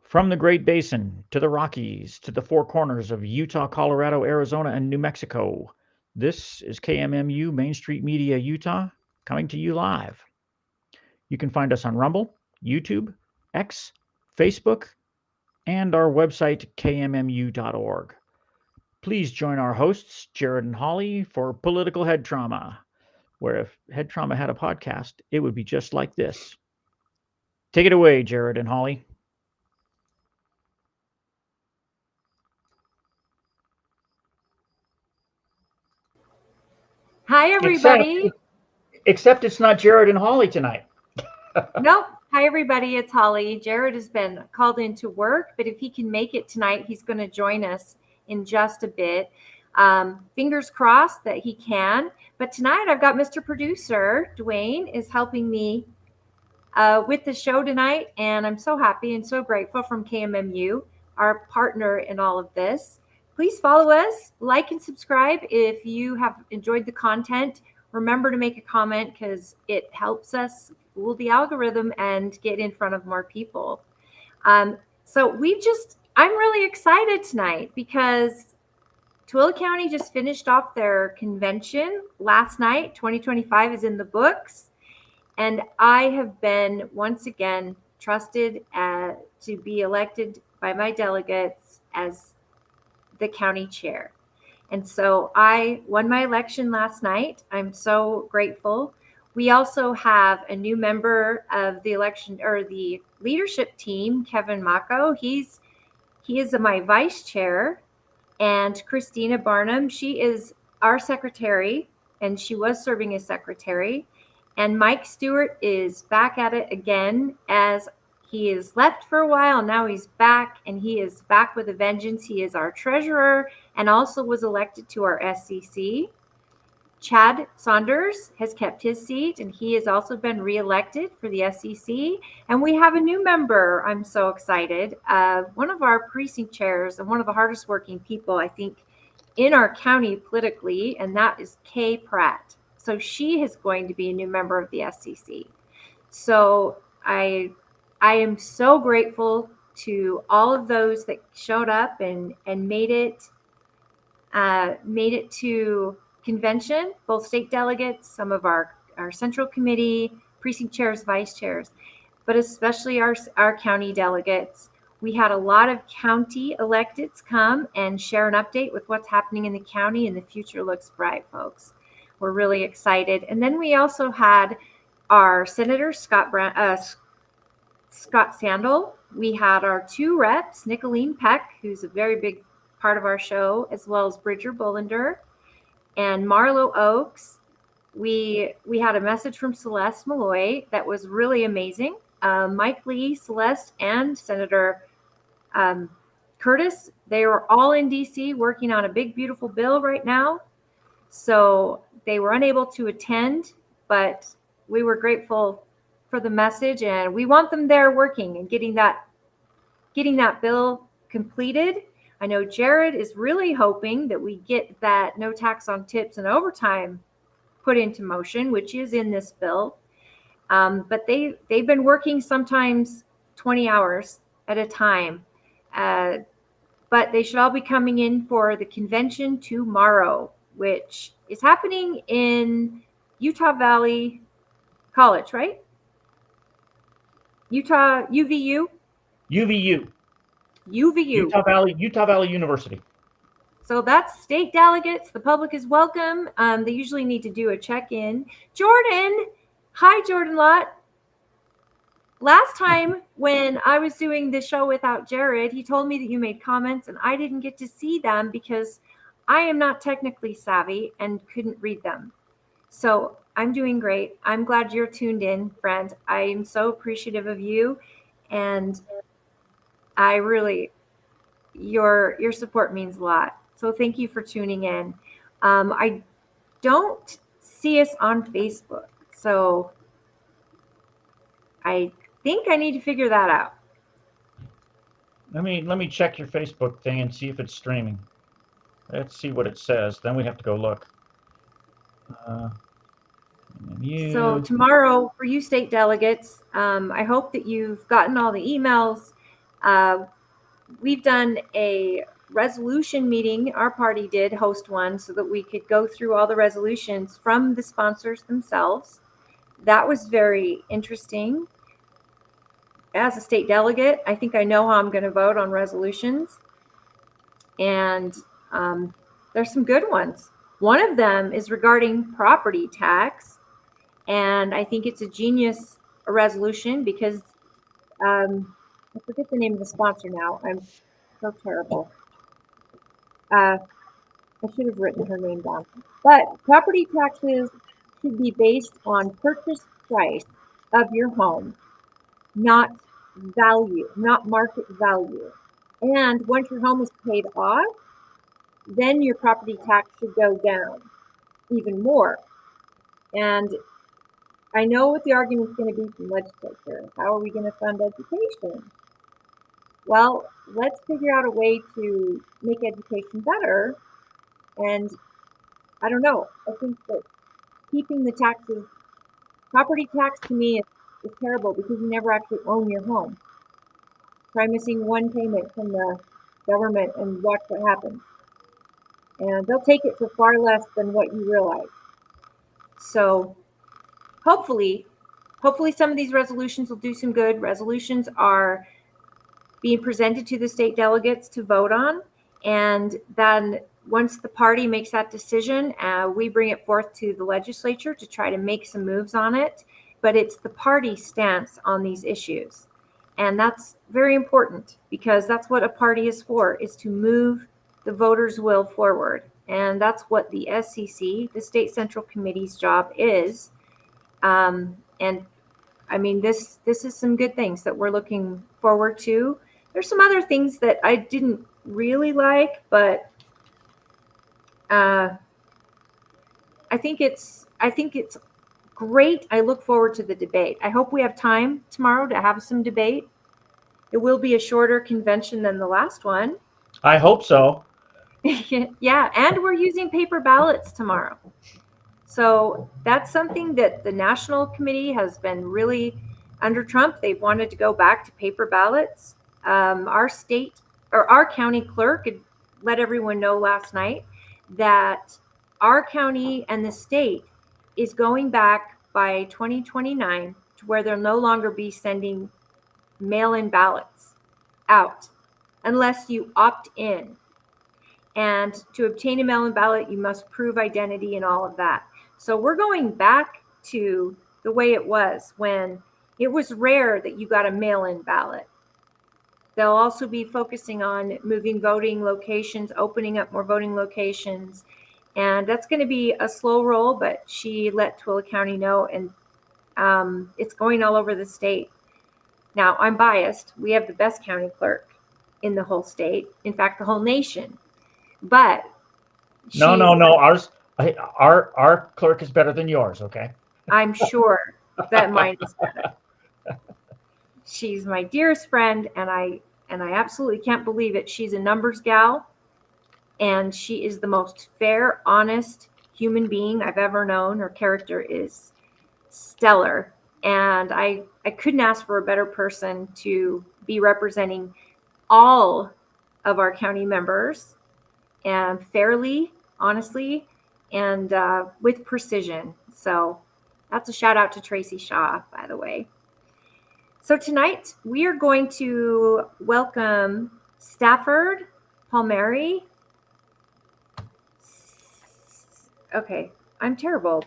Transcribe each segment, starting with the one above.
From the Great Basin to the Rockies to the four corners of Utah, Colorado, Arizona, and New Mexico, this is KMMU Main Street Media Utah coming to you live. You can find us on Rumble, YouTube, X, Facebook, and our website, kmmu.org. Please join our hosts, Jared and Holly, for Political Head Trauma, where if Head Trauma had a podcast, it would be just like this. Take it away, Jared and Holly. Hi, everybody. Except it's not Jared and Holly tonight. Nope. Hi, everybody. It's Holly. Jared has been called into work, but if he can make it tonight, he's going to join us in just a bit. Fingers crossed that he can. But tonight, I've got Mr. Producer, Dwayne, is helping me with the show tonight. And I'm so happy and so grateful from KMMU, our partner in all of this. Please follow us, like and subscribe if you have enjoyed the content. Remember to make a comment because it helps us fool the algorithm and get in front of more people. So I'm really excited tonight because Tooele County just finished off their convention last night. 2025 is in the books. And I have been once again trusted to be elected by my delegates as the county chair. And so I won my election last night. I'm so grateful. We also have a new member of the election or the leadership team, Kevin Mako. He is my vice chair. And Christina Barnum, she is our secretary, and she was serving as secretary. And Mike Stewart is back at it again as he is left for a while. Now he's back, and he is back with a vengeance. He is our treasurer and also was elected to our SCC. Chad Saunders has kept his seat, and he has also been reelected for the SCC. And we have a new member. I'm so excited. One of our precinct chairs and one of the hardest working people, I think, in our county politically, and that is Kay Pratt. So she is going to be a new member of the SCC. So I am so grateful to all of those that showed up and made it to convention, both state delegates, some of our central committee, precinct chairs, vice chairs, but especially our county delegates. We had a lot of county electeds come and share an update with what's happening in the county, and the future looks bright, folks. We're really excited. And then we also had our Senator Scott Sandel. We had our two reps, Nicolene Peck, who's a very big part of our show, as well as Bridger Bullender and Marlo Oakes. We had a message from Celeste Malloy that was really amazing. Mike Lee, Celeste, and Senator Curtis, they were all in DC working on a big, beautiful bill right now. So they were unable to attend, but we were grateful for the message, and we want them there working and getting that bill completed. I know Jared is really hoping that we get that no tax on tips and overtime put into motion, which is in this bill. But they've been working sometimes 20 hours at a time. But they should all be coming in for the convention tomorrow, which is happening in Utah Valley College, right? UVU? UVU. Utah Valley University. So that's state delegates. The public is welcome. They usually need to do a check-in. Jordan, hi, Jordan Lott. Last time when I was doing the show without Jared, he told me that you made comments and I didn't get to see them because I am not technically savvy and couldn't read them. So I'm doing great. I'm glad you're tuned in, friend. I am so appreciative of you, and I really, your support means a lot. So thank you for tuning in. I don't see us on Facebook, so I think I need to figure that out. Let me check your Facebook thing and see if it's streaming. Let's see what it says. Then we have to go look. So tomorrow, for you state delegates, I hope that you've gotten all the emails We've done a resolution meeting. Our party did host one so that we could go through all the resolutions from the sponsors themselves. That was very interesting. As a state delegate, I think I know how I'm going to vote on resolutions. And there's some good ones. One of them is regarding property tax. And I think it's a genius resolution because I forget the name of the sponsor now. I'm so terrible. I should have written her name down. But property taxes should be based on purchase price of your home, not value, not market value. And once your home is paid off, then your property tax should go down even more. And I know what the argument's going to be from legislature. How are we going to fund education? Well, let's figure out a way to make education better. And I don't know. I think that keeping the taxes, property tax to me is terrible because you never actually own your home. Try missing one payment from the government and watch what happens. And they'll take it for far less than what you realize. So hopefully some of these resolutions will do some good. Resolutions are being presented to the state delegates to vote on. And then once the party makes that decision, we bring it forth to the legislature to try to make some moves on it. But it's the party stance on these issues. And that's very important because that's what a party is for, is to move the voters' will forward. And that's what the SCC, the State Central Committee's job is. And I mean, this is some good things that we're looking forward to. There's some other things that I didn't really like, but I think it's great. I look forward to the debate. I hope we have time tomorrow to have some debate. It will be a shorter convention than the last one. I hope so. Yeah, and we're using paper ballots tomorrow. So that's something that the National Committee has been really under Trump. They've wanted to go back to paper ballots. Our state or our county clerk had let everyone know last night that our county and the state is going back by 2029 to where they'll no longer be sending mail-in ballots out unless you opt in. And to obtain a mail-in ballot, you must prove identity and all of that. So we're going back to the way it was when it was rare that you got a mail-in ballot. They'll also be focusing on moving voting locations, opening up more voting locations. And that's going to be a slow roll, but she let Twilla County know, and it's going all over the state. Now, I'm biased. We have the best county clerk in the whole state. In fact, the whole nation. But No. Our clerk is better than yours. Okay. I'm sure that mine is better. She's my dearest friend, and I absolutely can't believe it. She's a numbers gal, and she is the most fair, honest human being I've ever known. Her character is stellar, and I couldn't ask for a better person to be representing all of our county members, and fairly, honestly, and with precision. So that's a shout out to Tracy Shaw, by the way. So tonight we are going to welcome Stafford Palmieri. Okay, I'm terrible.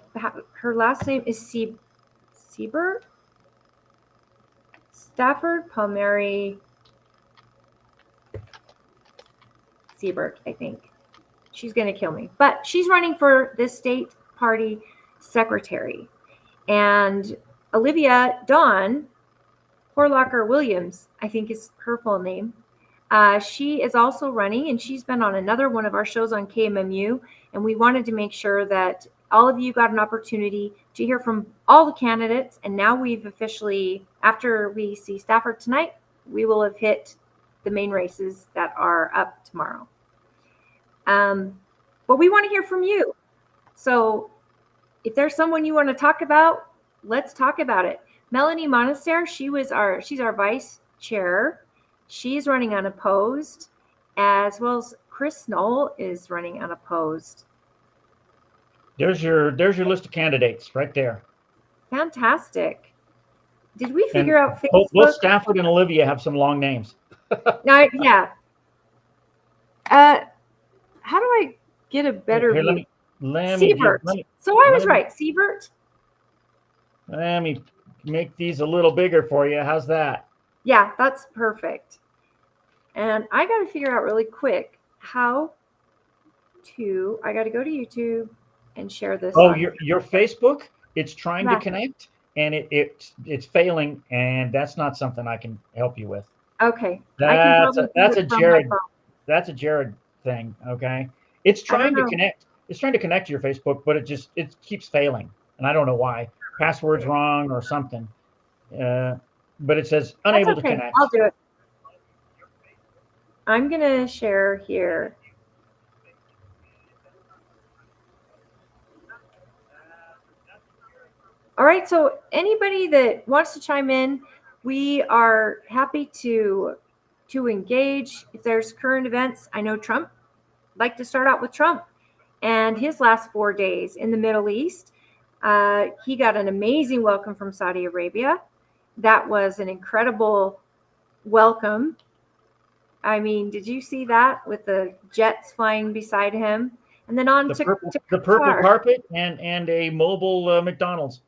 Her last name is Siebert? Stafford Palmieri Siebert, I think. She's going to kill me. But she's running for this state party secretary. And Olivia Dawn Horlocker Williams, I think is her full name. She is also running, and she's been on another one of our shows on KMMU. And we wanted to make sure that all of you got an opportunity to hear from all the candidates. And now we've officially, after we see Stafford tonight, we will have hit the main races that are up tomorrow. But we want to hear from you. So if there's someone you want to talk about, let's talk about it. Melanie Monaster, she's our vice chair. She's running unopposed, as well as Chris Knoll is running unopposed. There's your list of candidates right there. Fantastic. Did we And figure out both Facebook? Stafford and Olivia have some long names. No, yeah. How do I get a better Here, view? let me give Sievert. So I was let me right. Sievert. let me make these a little bigger for you. How's that? Yeah, that's perfect. And I got to figure out really quick how to. I got to go to YouTube and share this Oh, on. your Facebook, it's trying to Yeah. connect and it's failing, and that's not something I can help you with. Okay. I can That's probably a do it from my phone. That's a Jared thing, okay? It's I don't trying to know. connect. It's trying to connect to your Facebook, but it keeps failing, and I don't know why. Password's wrong or something. Uh, but it says That's unable to okay. I'll connect. do it. I'm going to share here. All right. So anybody that wants to chime in, we are happy to engage. If there's current events, I know Trump. I'd like to start out with Trump and his last 4 days in the Middle East. He got an amazing welcome from Saudi Arabia. That was an incredible welcome. I mean, did you see that with the jets flying beside him? And then on to The purple Qatar. carpet and a mobile McDonald's.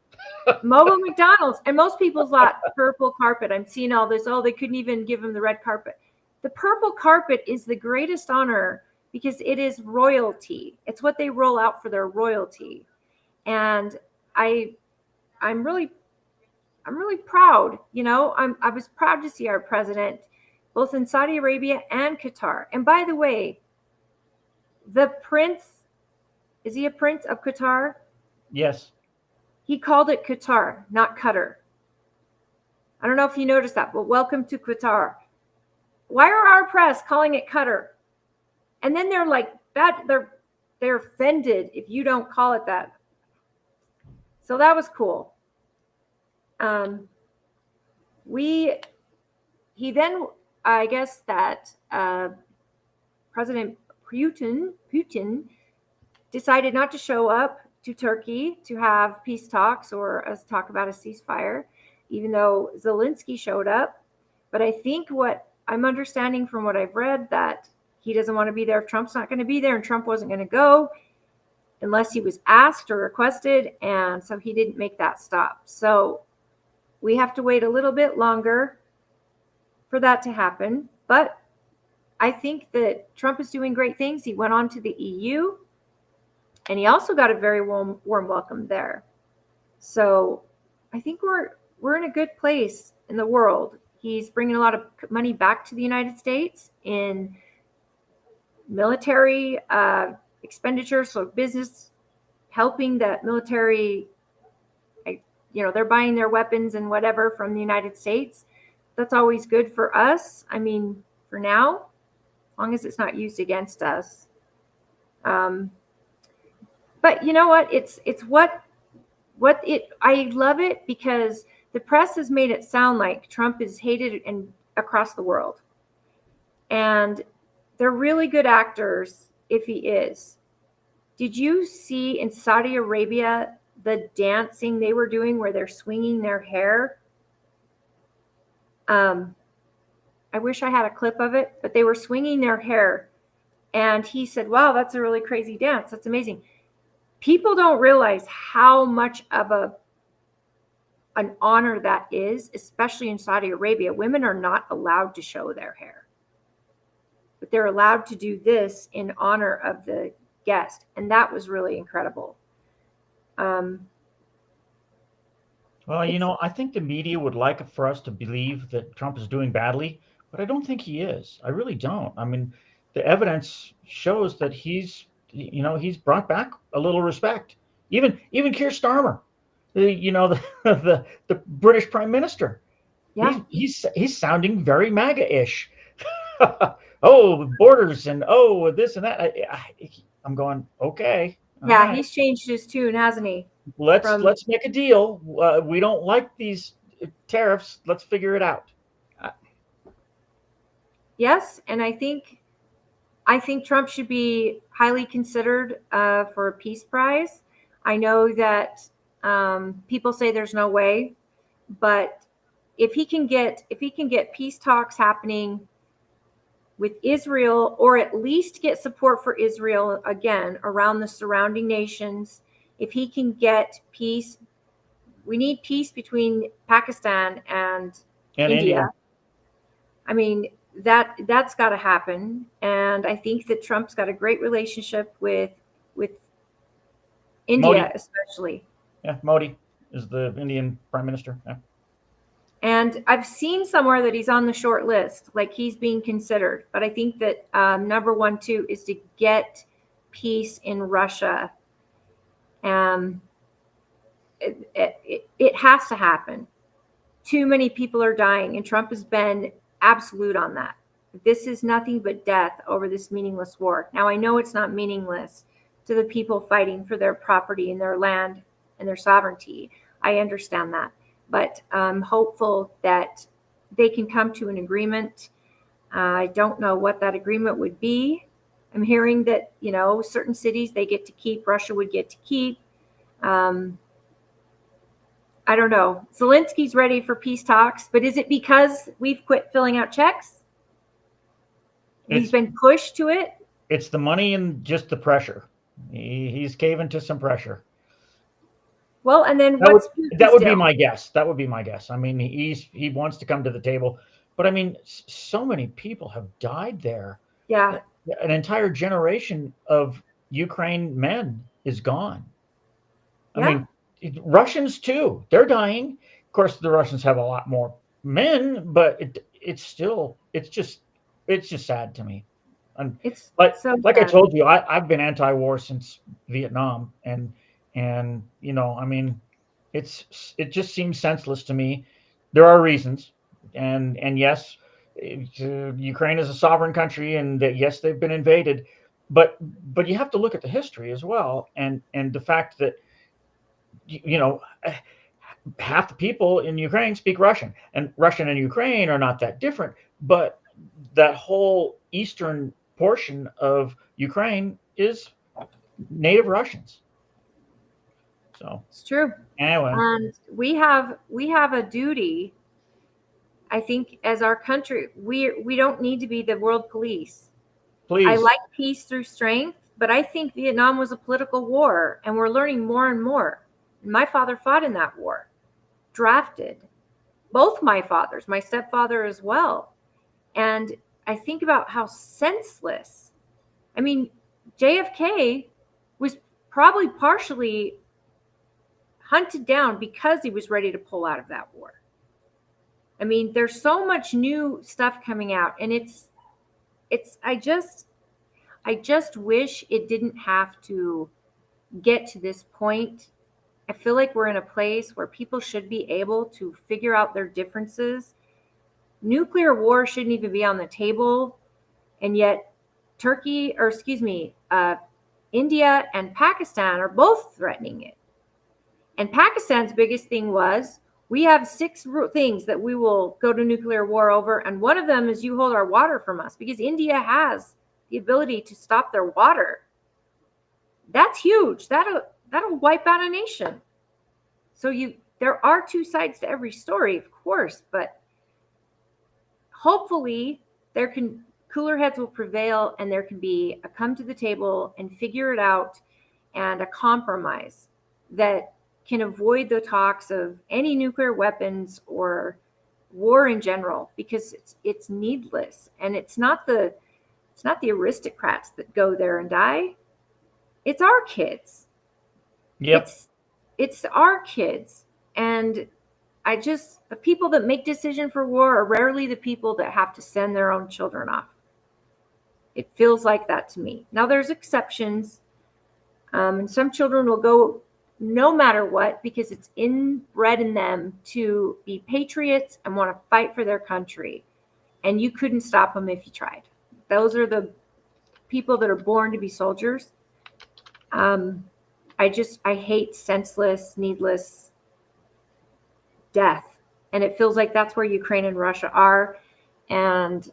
Mobile McDonald's. And most people thought purple carpet. I'm seeing all this. Oh, they couldn't even give him the red carpet. The purple carpet is the greatest honor because it is royalty. It's what they roll out for their royalty. And I'm really proud. I was proud to see our president both in Saudi Arabia and Qatar. And by the way, the prince, is he a prince of Qatar? Yes. He called it Qatar, not Qatar. I don't know if you noticed that, but welcome to Qatar. Why are our press calling it Qatar? And then they're like that. They're offended if you don't call it that. So that was cool. He then, I guess that President Putin decided not to show up to Turkey to have peace talks or talk about a ceasefire, even though Zelensky showed up. But I think what I'm understanding from what I've read that he doesn't want to be there if Trump's not going to be there, and Trump wasn't going to go unless he was asked or requested, and so he didn't make that stop. So we have to wait a little bit longer for that to happen. But I think that Trump is doing great things. He went on to the EU, and he also got a very warm welcome there. So I think we're in a good place in the world. He's bringing a lot of money back to the United States in military expenditures, so business helping that military. They're buying their weapons and whatever from the United States. That's always good for us. I mean, for now, as long as it's not used against us. But you know what? It's what it. I love it because the press has made it sound like Trump is hated and across the world, and they're really good actors if he is. Did you see in Saudi Arabia the dancing they were doing where they're swinging their hair? I wish I had a clip of it, but they were swinging their hair. And he said, wow, that's a really crazy dance. That's amazing. People don't realize how much of an honor that is, especially in Saudi Arabia. Women are not allowed to show their hair, but they're allowed to do this in honor of the guest. And that was really incredible. Well, I think the media would like for us to believe that Trump is doing badly, but I don't think he is. I really don't. I mean, the evidence shows that he's brought back a little respect. Even Keir Starmer, the the British Prime Minister, Yeah. he's sounding very MAGA-ish. Oh, borders and oh, this and that. I'm going, okay. Yeah, Right. he's changed his tune, hasn't he? Let's make a deal. We don't like these tariffs. Let's figure it out. Yes, and I think Trump should be highly considered for a peace prize. I know that people say there's no way, but if he can get peace talks happening with Israel, or at least get support for Israel again around the surrounding nations, if he can get peace, we need peace between Pakistan and And India. India. I mean, that's got to happen, and I think that Trump's got a great relationship with India, Modi. especially. Yeah, Modi is the Indian prime minister. Yeah. And I've seen somewhere that he's on the short list, like he's being considered. But I think that number one, too, is to get peace in Russia. Um, it has to happen. Too many people are dying, and Trump has been absolute on that. This is nothing but death over this meaningless war. Now, I know it's not meaningless to the people fighting for their property and their land and their sovereignty. I understand that. But I'm hopeful that they can come to an agreement. I don't know what that agreement would be. I'm hearing that, certain cities they get to keep, Russia would get to keep. Um, I don't know. Zelensky's ready for peace talks, but is it because we've quit filling out checks? He's It's been pushed to it. it's the money and just the pressure. He's caving to some pressure. Well, and then That would what's that Putin's would be deal? my guess. That would be my guess. I mean, he wants to come to the table, but I mean, so many people have died there. Yeah, An entire generation of Ukraine men is gone. I yeah, mean, Russians too. They're dying. Of course, the Russians have a lot more men, but it's just sad to me. And it's like so like I sad. told you, I've been anti-war since Vietnam, and I mean, it just seems senseless to me. There are reasons, and yes, Ukraine is a sovereign country, and yes, they've been invaded, but you have to look at the history as well, and the fact that you know half the people in Ukraine speak Russian, and Russian and Ukraine are not that different, but that whole eastern portion of Ukraine is native Russians. So It's true. anyway, And we have a duty, I think, as our country. We don't need to be the world police. I please, like peace through strength, but I think Vietnam was a political war, and we're learning more and more. My father fought in that war, drafted. Both my fathers, my stepfather as well. And I think about how senseless. I mean, JFK was probably partially hunted down because he was ready to pull out of that war. I mean, there's so much new stuff coming out, and it's I just wish it didn't have to get to this point. I feel like we're in a place where people should be able to figure out their differences. Nuclear war shouldn't even be on the table, and yet Turkey, or excuse me, India and Pakistan are both threatening it. And Pakistan's biggest thing was, we have six things that we will go to nuclear war over, and one of them is you hold our water from us, because India has the ability to stop their water. That's huge. That'll wipe out a nation. So there are two sides to every story, of course, but hopefully cooler heads will prevail, and there can be a come to the table and figure it out, and a compromise that can avoid the talks of any nuclear weapons or war in general, because it's needless, and it's not the aristocrats that go there and die. It's our kids. yep, It's our kids. And the people that make decision for war are rarely the people that have to send their own children off. It feels like that to me. Now, there's exceptions, and some children will go no matter what, because it's inbred in them to be patriots and want to fight for their country. And you couldn't stop them if you tried. Those are the people that are born to be soldiers. Um, I hate senseless, needless death. And it feels like that's where Ukraine and Russia are. And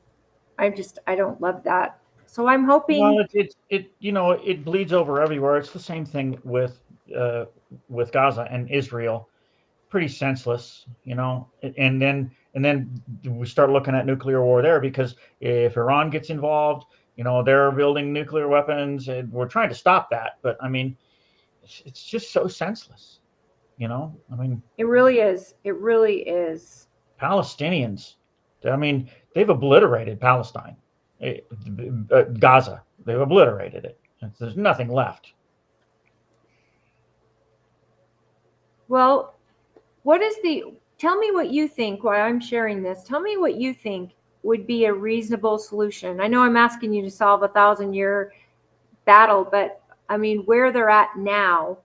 I don't love that. So I'm hoping. Well, it bleeds over everywhere. It's the same thing uh, with Gaza and Israel. Pretty senseless, and then we start looking at nuclear war there because if Iran gets involved, they're building nuclear weapons, and we're trying to stop that. But I mean, it's just so senseless. I mean, It really is. It really is. Palestinians. I mean, they've obliterated Palestine, Gaza. They've obliterated it. There's nothing left. Well, tell me what you think while I'm sharing this. Tell me what you think would be a reasonable solution. I know I'm asking you to solve a 1,000-year battle, but I mean, where they're at now.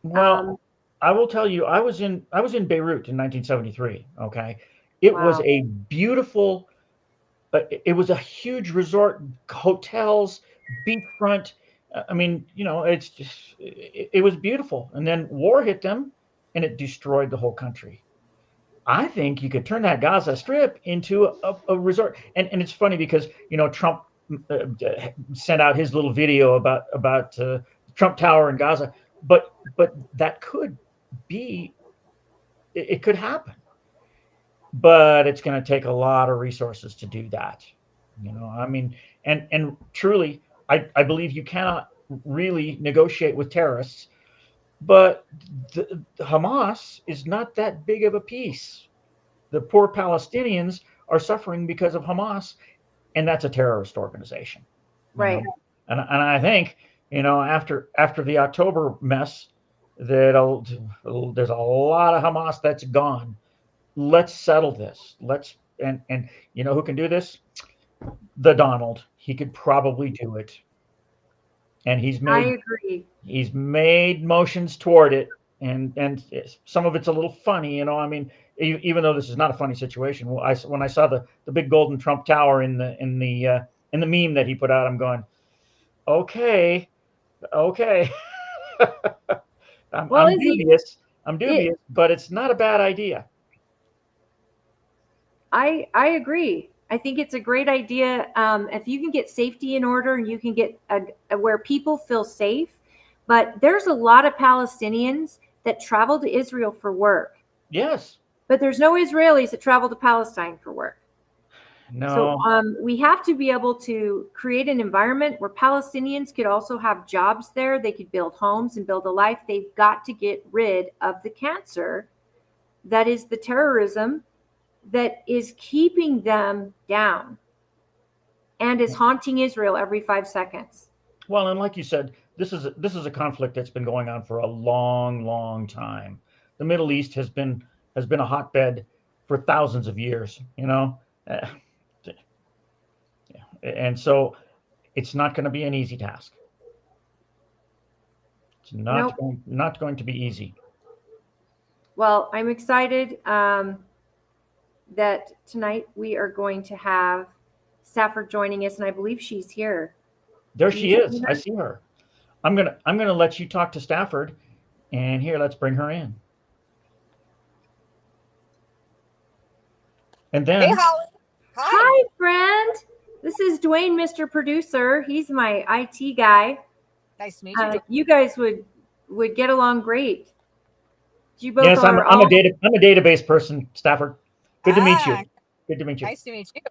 Well, I will tell you, I was in Beirut in 1973. Okay, it was Wow. a beautiful. It was a huge resort, hotels, beachfront. I mean, it's just it was beautiful. And then war hit them, and it destroyed the whole country. I think you could turn that Gaza Strip into a resort. And it's funny because Trump uh, sent out his little video about Trump Tower in Gaza, but that could be it could happen, but it's going to take a lot of resources to do that. I mean, and truly, I believe you cannot really negotiate with terrorists, but the Hamas is not that big of a piece. The poor Palestinians are suffering because of Hamas, and that's a terrorist organization. Right. And I think after the October mess, that there's a lot of Hamas that's gone. Let's settle this. And who can do this? The Donald. He could probably do it, and I agree. he's made motions toward it, and some of it's a little funny. I mean, even though this is not a funny situation, when I saw the big golden Trump Tower in the meme that he put out, I'm going, okay, okay. Well, I'm is he? dubious. I'm It. dubious, but it's not a bad idea. I agree. I think it's a great idea. If you can get safety in order and you can get where people feel safe, but there's a lot of Palestinians that travel to Israel for work, Yes. but there's no Israelis that travel to Palestine for work. So No. we have to be able to create an environment where Palestinians could also have jobs there. They could build homes and build a life. They've got to get rid of the cancer that is the terrorism that is keeping them down and is haunting Israel every 5 seconds. Well, and like you said, this is a conflict that's been going on for a long, long time. The Middle East has been a hotbed for thousands of years. Uh, and so it's not going to be an easy task. It's Nope. not going to be easy. Well, I'm excited that tonight we are going to have Stafford joining us, and I believe she's here. There Do you she see is. I her? see her. I'm gonna let you talk to Stafford, and here, let's bring her in. And Hey, then Holly. Hi. Hi, friend. This is Dwayne, Mr. Producer. He's my IT guy. Nice to meet you. You guys would get along great. You both yes, I'm are I'm a all data I'm a database person, Stafford. Good to meet you. Ah, Good to meet you. nice to meet you.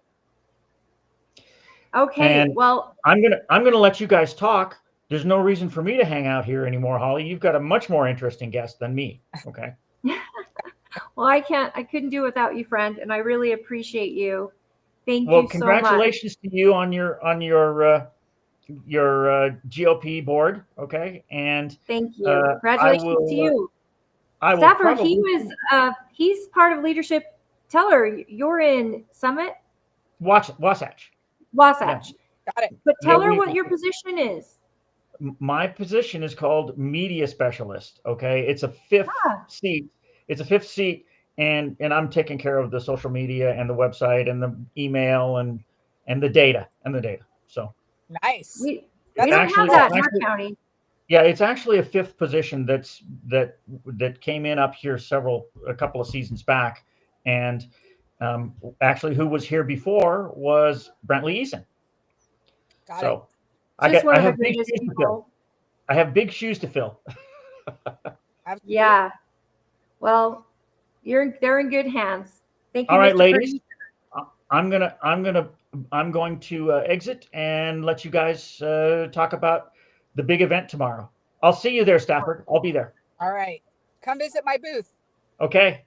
okay. And Well, I'm gonna let you guys talk. There's no reason for me to hang out here anymore, Holly. You've got a much more interesting guest than me. Okay. I couldn't do without you, friend, and I really appreciate you. Thank Well, you so much. congratulations to you on your GOP board. Okay, and Thank you. I Congratulations to will you. I will Stafford, probably he's part of leadership. Tell her you're in Summit, watch Wasatch. Yeah, Wasatch. Got it. But yeah. tell her what your position is. My position is called media specialist. Okay, it's a fifth Ah, seat. It's a fifth seat, and I'm taking care of the social media and the website and the email and the data. So Nice. we That's don't have actually, that it's in our actually county. yeah, it's actually a fifth position that came in up here a couple of seasons back, and Actually, who was here before was Brentley Eason. Got it. So Just one I of the have big greatest shoes to fill. people. I have big shoes to fill. Absolutely. Yeah. Well, they're in good hands. Thank you, All right, Mr. ladies. Purdy. I'm going to exit and let you guys talk about the big event tomorrow. I'll see you there, Stafford. I'll be there. All right. Come visit my booth. Okay.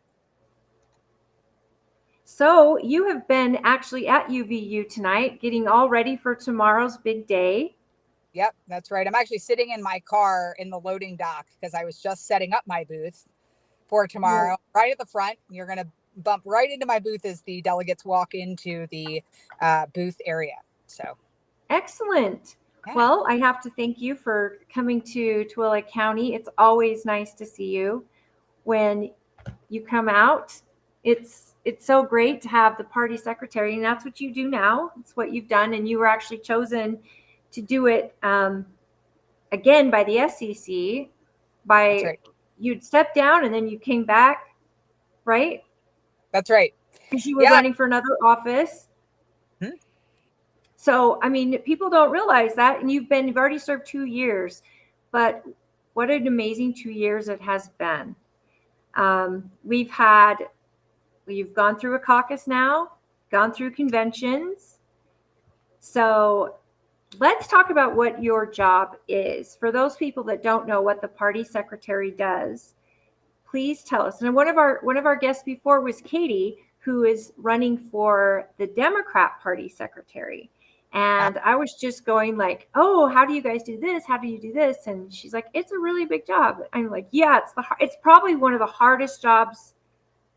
So you have been actually at UVU tonight, getting all ready for tomorrow's big day. Yep, that's right. I'm actually sitting in my car in the loading dock because I was just setting up my booth for tomorrow. Right at the front, you're going to bump right into my booth as the delegates walk into the booth area. So Excellent. yeah. Well, I have to thank you for coming to Tooele County. It's always nice to see you when you come out. It's so great to have the party secretary, and that's what you do now. It's what you've done, and you were actually chosen to do it again by the SEC. That's right. You'd stepped down and then you came back, right? That's right. Because you were running for another office. Hmm? So, I mean, people don't realize that, and you've already served 2 years, but what an amazing 2 years it has been. You've gone through a caucus now, gone through conventions. So let's talk about what your job is. For those people that don't know what the party secretary does, please tell us. And one of our guests before was Katie, who is running for the Democrat Party secretary. And I was just going like, oh, how do you guys do this? How do you do this? And she's like, it's a really big job. I'm like, yeah, it's probably one of the hardest jobs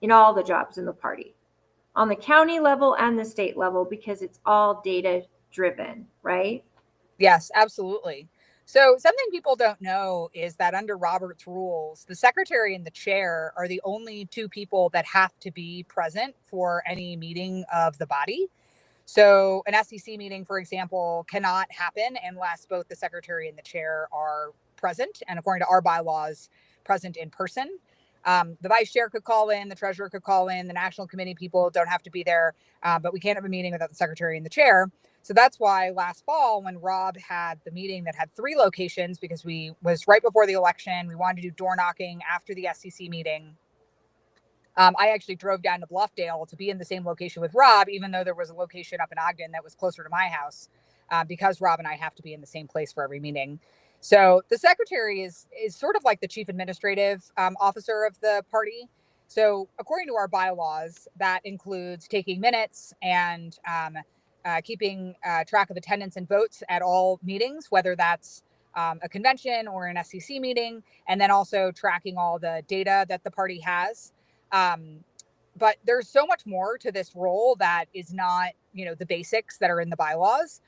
in all the jobs in the party, on the county level and the state level, because it's all data driven, right? Yes, absolutely. So something people don't know is that under Robert's rules, the secretary and the chair are the only two people that have to be present for any meeting of the body. So an SEC meeting, for example, cannot happen unless both the secretary and the chair are present. And according to our bylaws, present in person. The vice chair could call in, the treasurer could call in, the national committee people don't have to be there, but we can't have a meeting without the secretary and the chair. So that's why last fall, when Rob had the meeting that had 3 locations, because we was right before the election, we wanted to do door knocking after the SEC meeting. I actually drove down to Bluffdale to be in the same location with Rob, even though there was a location up in Ogden that was closer to my house, because Rob and I have to be in the same place for every meeting. So the secretary is sort of like the chief administrative officer of the party. So according to our bylaws, that includes taking minutes and keeping track of attendance and votes at all meetings, whether that's a convention or an SEC meeting, and then also tracking all the data that the party has. But there's so much more to this role that is not, the basics that are in the bylaws.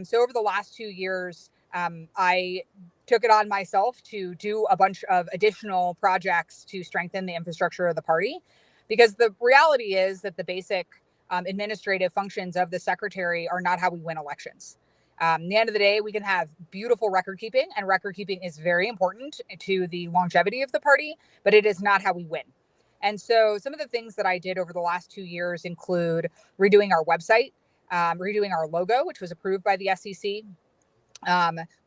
So over the last 2 years, I took it on myself to do a bunch of additional projects to strengthen the infrastructure of the party, because the reality is that the basic administrative functions of the secretary are not how we win elections. At the end of the day, we can have beautiful record keeping, and record keeping is very important to the longevity of the party, but it is not how we win. And so some of the things that I did over the last 2 years include redoing our website, redoing our logo, which was approved by the SEC,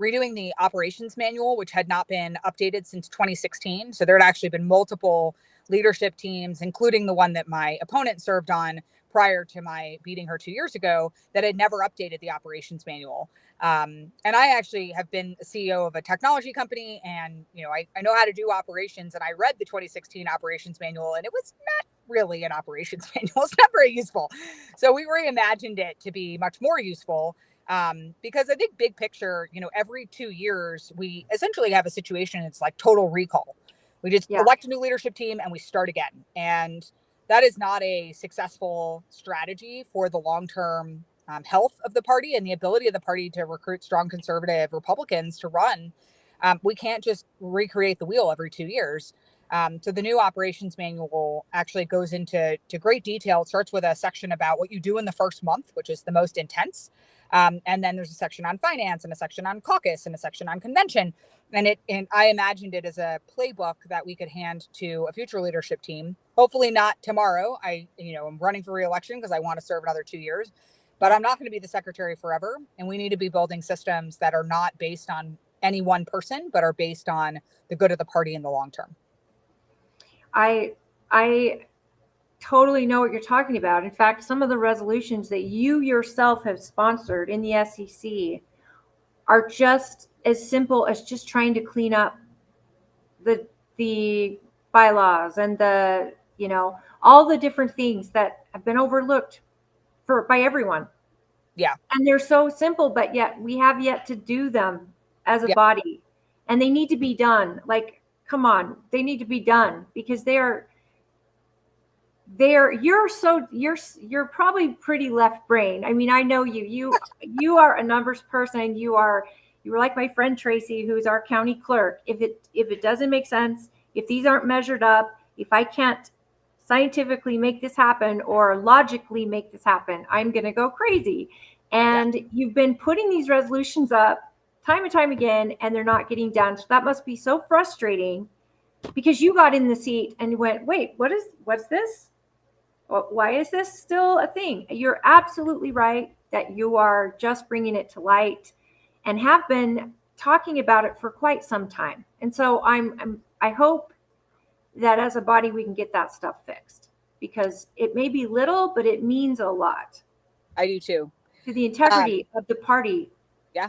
redoing the operations manual, which had not been updated since 2016. So there had actually been multiple leadership teams, including the one that my opponent served on prior to my beating her 2 years ago, that had never updated the operations manual. And I actually have been a CEO of a technology company, and I know how to do operations. And I read the 2016 operations manual, and it was not really an operations manual. It's not very useful. So we reimagined it to be much more useful. Because I think big picture, every 2 years, we essentially have a situation. It's like total recall. We just elect a new leadership team and we start again. And that is not a successful strategy for the long-term health of the party and the ability of the party to recruit strong conservative Republicans to run. We can't just recreate the wheel every 2 years. So the new operations manual actually goes into great detail. It starts with a section about what you do in the first month, which is the most intense. And then there's a section on finance and a section on caucus and a section on convention. And I imagined it as a playbook that we could hand to a future leadership team. Hopefully not tomorrow. I'm running for re-election because I want to serve another 2 years, but I'm not going to be the secretary forever. And we need to be building systems that are not based on any one person, but are based on the good of the party in the long term. I totally know what you're talking about. In fact, some of the resolutions that you yourself have sponsored in the SEC are just as simple as just trying to clean up the bylaws and all the different things that have been overlooked by everyone. Yeah. And they're so simple, but yet we have yet to do them as a body. And they need to be done. Like, come on, they need to be done because you're probably pretty left brain. I mean, I know you are a numbers person. You were like my friend Tracy, who's our county clerk. If it doesn't make sense, if these aren't measured up, if I can't scientifically make this happen or logically make this happen, I'm going to go crazy. And you've been putting these resolutions up time and time again, and they're not getting done. So that must be so frustrating because you got in the seat and you went, wait, what's this? Why is this still a thing? You're absolutely right that you are just bringing it to light and have been talking about it for quite some time. And so I hope that as a body, we can get that stuff fixed because it may be little, but it means a lot. I do too. To the integrity of the party. Yeah.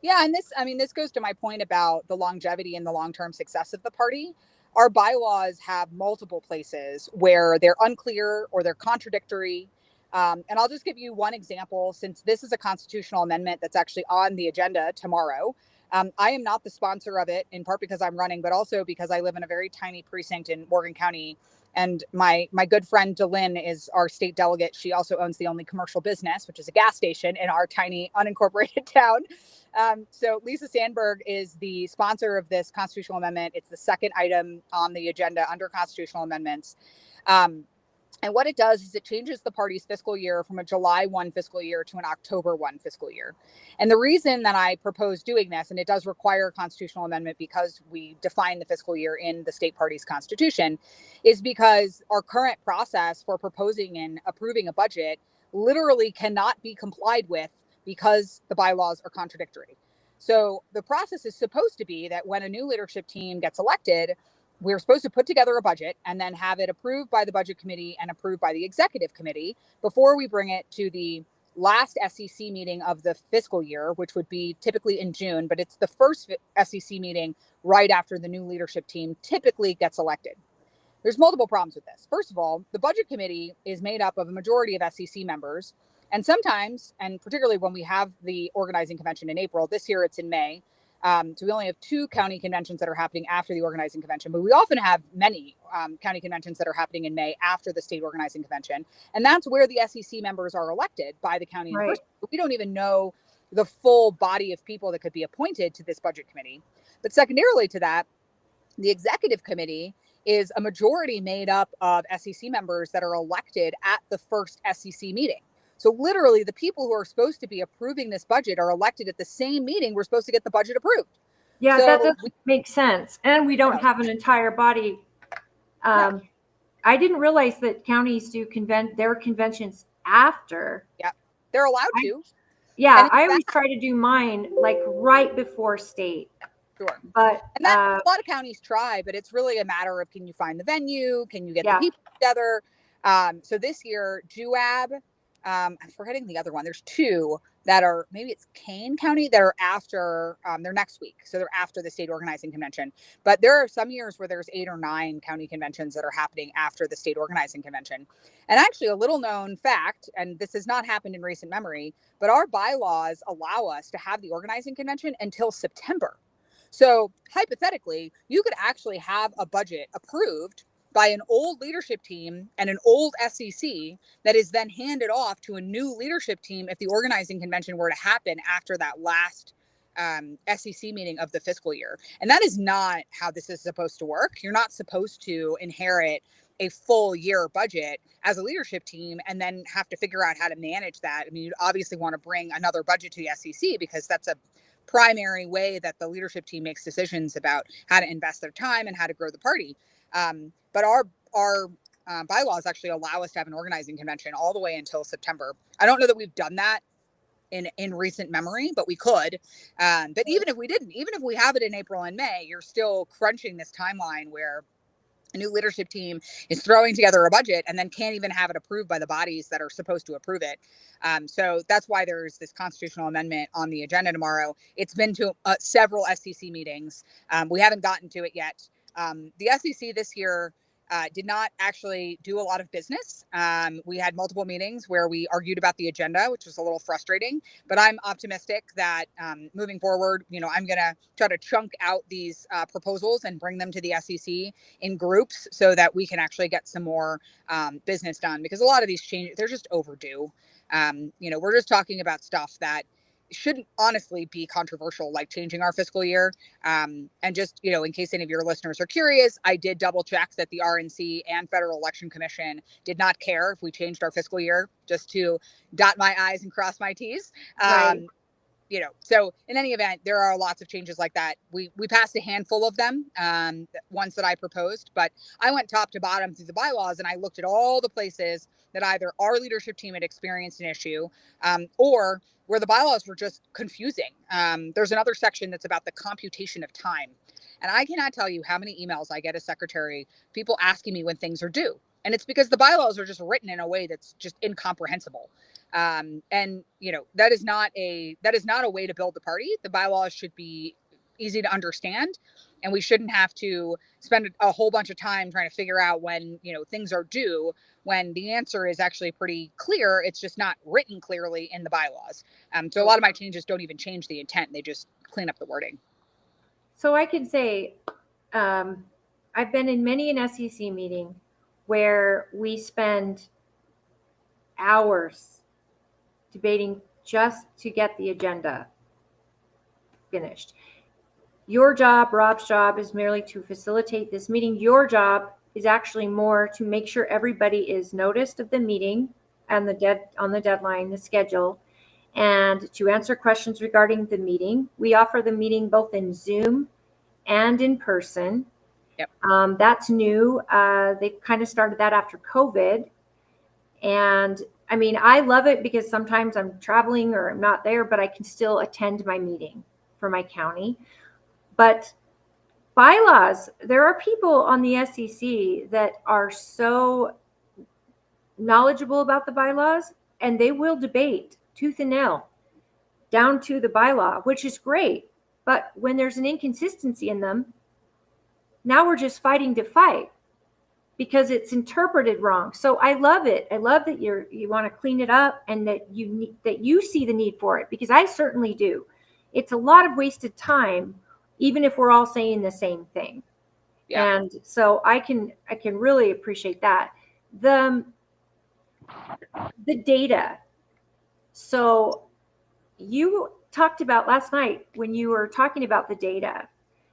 Yeah. And this goes to my point about the longevity and the long-term success of the party. Our bylaws have multiple places where they're unclear or they're contradictory. And I'll just give you one example, since this is a constitutional amendment that's actually on the agenda tomorrow. I am not the sponsor of it, in part because I'm running, but also because I live in a very tiny precinct in Morgan County. And my good friend DeLynn is our state delegate. She also owns the only commercial business, which is a gas station in our tiny unincorporated town. So Lisa Sandberg is the sponsor of this constitutional amendment. It's the second item on the agenda under constitutional amendments. And what it does is it changes the party's fiscal year from a July 1 fiscal year to an October 1 fiscal year. And the reason that I propose doing this, and it does require a constitutional amendment because we define the fiscal year in the state party's constitution, is because our current process for proposing and approving a budget literally cannot be complied with because the bylaws are contradictory. So the process is supposed to be that when a new leadership team gets elected, we're supposed to put together a budget and then have it approved by the budget committee and approved by the executive committee before we bring it to the last SEC meeting of the fiscal year, which would be typically in June, but it's the first SEC meeting right after the new leadership team typically gets elected. There's multiple problems with this. First of all, the budget committee is made up of a majority of SEC members. And sometimes, and particularly when we have the organizing convention in April, this year it's in May. So we only have 2 county conventions that are happening after the organizing convention, but we often have many county conventions that are happening in May after the state organizing convention. And that's where the SEC members are elected by the county. Right. We don't even know the full body of people that could be appointed to this budget committee. But secondarily to that, the executive committee is a majority made up of SEC members that are elected at the first SEC meeting. So literally the people who are supposed to be approving this budget are elected at the same meeting we're supposed to get the budget approved. Yeah, so that doesn't make sense. And we don't have an entire body. I didn't realize that counties do their conventions after. Yeah, they're allowed to. Yeah, I always try to do mine like right before state. Sure. But a lot of counties try, but it's really a matter of, can you find the venue? Can you get the people together? So this year, JUAB, I'm forgetting the other one. There's 2 that are, maybe it's Kane County, that are after, they're next week. So they're after the state organizing convention. But there are some years where there's 8 or 9 county conventions that are happening after the state organizing convention. And actually a little known fact, and this has not happened in recent memory, but our bylaws allow us to have the organizing convention until September. So hypothetically, you could actually have a budget approved by an old leadership team and an old SEC that is then handed off to a new leadership team if the organizing convention were to happen after that last SEC meeting of the fiscal year. And that is not how this is supposed to work. You're not supposed to inherit a full year budget as a leadership team and then have to figure out how to manage that. I mean, you'd obviously want to bring another budget to the SEC because that's a primary way that the leadership team makes decisions about how to invest their time and how to grow the party. But our bylaws actually allow us to have an organizing convention all the way until September. I don't know that we've done that in recent memory, but we could. But even if we didn't, even if we have it in April and May, you're still crunching this timeline where a new leadership team is throwing together a budget and then can't even have it approved by the bodies that are supposed to approve it. So that's why there's this constitutional amendment on the agenda tomorrow. It's been to several SEC meetings. We haven't gotten to it yet. The SEC this year did not actually do a lot of business. We had multiple meetings where we argued about the agenda, which was a little frustrating, but I'm optimistic that moving forward, I'm going to try to chunk out these proposals and bring them to the SEC in groups so that we can actually get some more business done, because a lot of these changes, they're just overdue. We're just talking about stuff that shouldn't honestly be controversial, like changing our fiscal year. And just, in case any of your listeners are curious, I did double check that the RNC and Federal Election Commission did not care if we changed our fiscal year, just to dot my I's and cross my T's. Right. So in any event, there are lots of changes like that. We passed a handful of them, ones that I proposed, but I went top to bottom through the bylaws and I looked at all the places that either our leadership team had experienced an issue or where the bylaws were just confusing. There's another section that's about the computation of time. And I cannot tell you how many emails I get as secretary, people asking me when things are due. And it's because the bylaws are just written in a way that's just incomprehensible. That is not a way to build the party. The bylaws should be easy to understand, and we shouldn't have to spend a whole bunch of time trying to figure out when, things are due, when the answer is actually pretty clear. It's just not written clearly in the bylaws. So a lot of my changes don't even change the intent. They just clean up the wording. So I can say, I've been in many an SEC meeting where we spend hours debating just to get the agenda finished. Your job, Rob's job, is merely to facilitate this meeting. Your job is actually more to make sure everybody is noticed of the meeting and on the deadline, the schedule, and to answer questions regarding the meeting. We offer the meeting both in Zoom and in person. Yep. That's new. They kind of started that after COVID. And I mean, I love it because sometimes I'm traveling or I'm not there, but I can still attend my meeting for my county. But bylaws, there are people on the SEC that are so knowledgeable about the bylaws, and they will debate tooth and nail down to the bylaw, which is great. But when there's an inconsistency in them, now we're just fighting to fight because it's interpreted wrong. So I love it. I love that you want to clean it up and that you see the need for it, because I certainly do. It's a lot of wasted time, even if we're all saying the same thing. Yeah. And so I can really appreciate that. The data. So you talked about last night when you were talking about the data.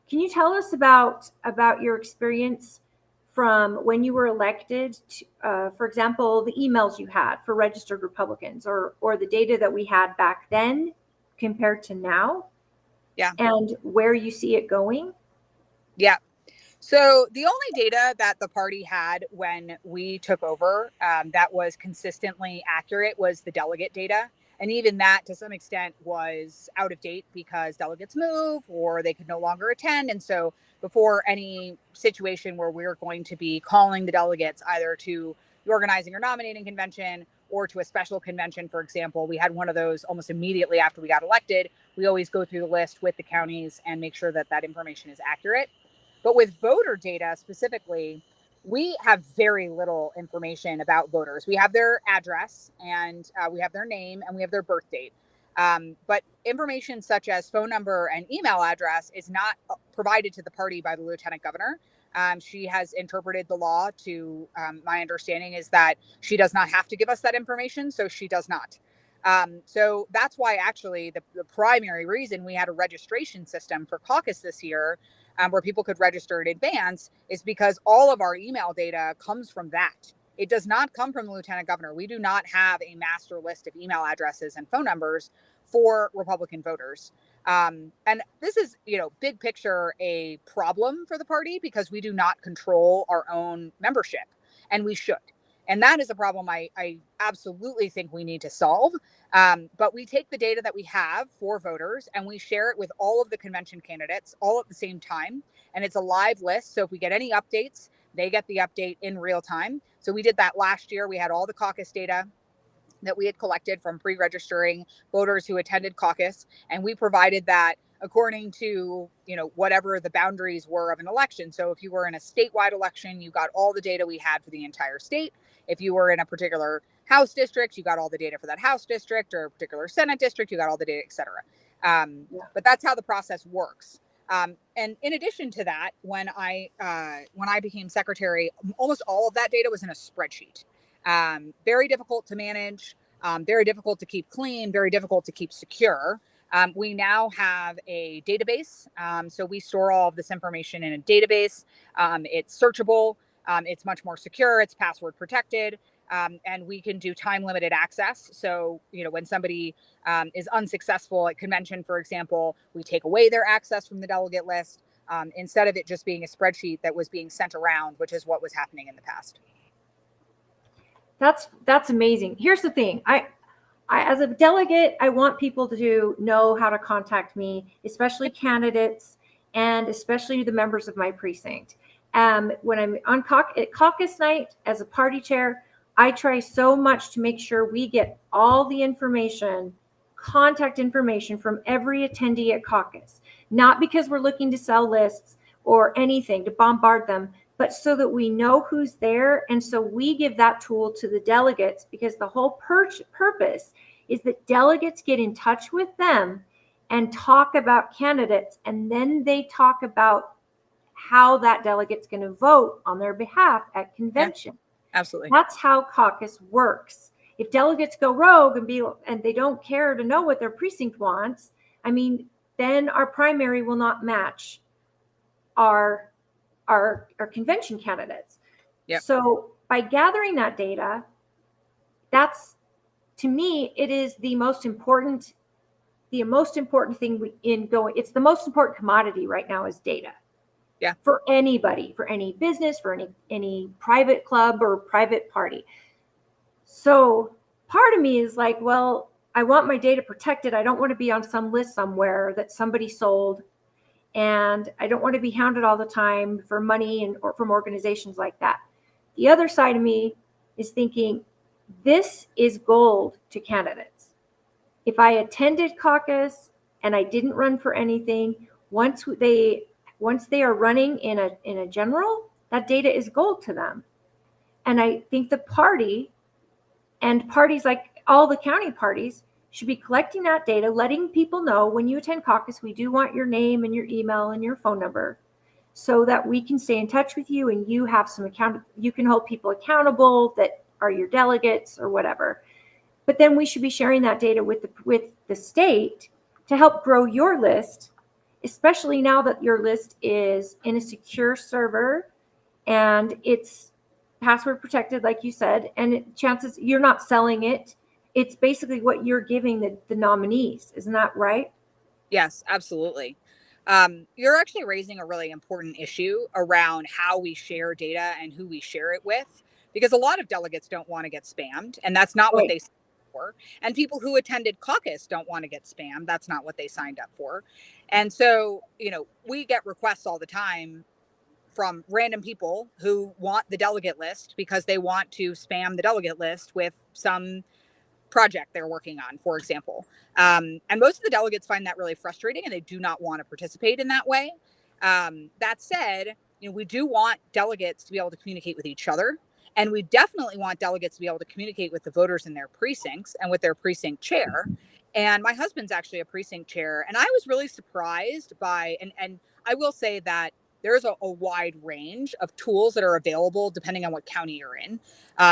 Can you tell us about your experience from when you were elected to, for example, the emails you had for registered Republicans, or the data that we had back then compared to now? Yeah. And where you see it going? Yeah. So the only data that the party had when we took over that was consistently accurate was the delegate data. And even that, to some extent, was out of date because delegates move or they could no longer attend. And so before any situation where we're going to be calling the delegates either to the organizing or nominating convention or to a special convention, for example, we had one of those almost immediately after we got elected. We always go through the list with the counties and make sure that that information is accurate. But with voter data specifically, we have very little information about voters. We have their address and we have their name and we have their birth date. But information such as phone number and email address is not provided to the party by the lieutenant governor. She has interpreted the law to, my understanding is that she does not have to give us that information, so she does not. So that's why actually the primary reason we had a registration system for caucus this year, where people could register in advance, is because all of our email data comes from that. It does not come from the lieutenant governor. We do not have a master list of email addresses and phone numbers for Republican voters. And this is, big picture, a problem for the party because we do not control our own membership, and we should. And that is a problem I absolutely think we need to solve. But we take the data that we have for voters and we share it with all of the convention candidates all at the same time. And it's a live list. So if we get any updates, they get the update in real time. So we did that last year. We had all the caucus data that we had collected from pre-registering voters who attended caucus, and we provided that according to whatever the boundaries were of an election. So if you were in a statewide election, you got all the data we had for the entire state. If you were in a particular House district, you got all the data for that House district, or a particular Senate district, you got all the data, et cetera. But that's how the process works. And in addition to that, when I became secretary, almost all of that data was in a spreadsheet. Very difficult to manage, very difficult to keep clean, very difficult to keep secure. We now have a database. So we store all of this information in a database. It's searchable. It's much more secure. It's password protected. And we can do time limited access. So, when somebody is unsuccessful at convention, for example, we take away their access from the delegate list, instead of it just being a spreadsheet that was being sent around, which is what was happening in the past. That's amazing. Here's the thing. I as a delegate, I want people to know how to contact me, especially candidates and especially the members of my precinct. When I'm on caucus night as a party chair, I try so much to make sure we get all the information, contact information from every attendee at caucus, not because we're looking to sell lists or anything to bombard them, but so that we know who's there. And so we give that tool to the delegates, because the whole purpose is that delegates get in touch with them and talk about candidates. And then they talk about how that delegate's going to vote on their behalf at convention. Yeah, absolutely. That's how caucus works. If delegates go rogue and they don't care to know what their precinct wants, then our primary will not match our convention candidates. Yep. So by gathering that data, that's, to me, it is the most important thing it's the most important commodity right now is data. Yeah. For anybody, for any business, for any private club or private party. So part of me is like, well, I want my data protected. I don't want to be on some list somewhere that somebody sold. And I don't want to be hounded all the time for money or from organizations like that. The other side of me is thinking, this is gold to candidates. If I attended caucus and I didn't run for anything, once they are running in a general, that data is gold to them. And I think the party and parties like all the county parties should be collecting that data, letting people know when you attend caucus, we do want your name and your email and your phone number so that we can stay in touch with you and you have you can hold people accountable that are your delegates or whatever. But then we should be sharing that data with the state to help grow your list, especially now that your list is in a secure server and it's password protected, like you said, and chances you're not selling it. It's basically what you're giving the nominees. Isn't that right? Yes, absolutely. You're actually raising a really important issue around how we share data and who we share it with, because a lot of delegates don't want to get spammed, and that's not what they signed up for. And people who attended caucus don't want to get spammed. That's not what they signed up for. And so, we get requests all the time from random people who want the delegate list because they want to spam the delegate list with some project they're working on, for example. And most of the delegates find that really frustrating and they do not want to participate in that way. That said, we do want delegates to be able to communicate with each other. And we definitely want delegates to be able to communicate with the voters in their precincts and with their precinct chair. And my husband's actually a precinct chair. And I was really surprised by, and I will say that there's a wide range of tools that are available depending on what county you're in.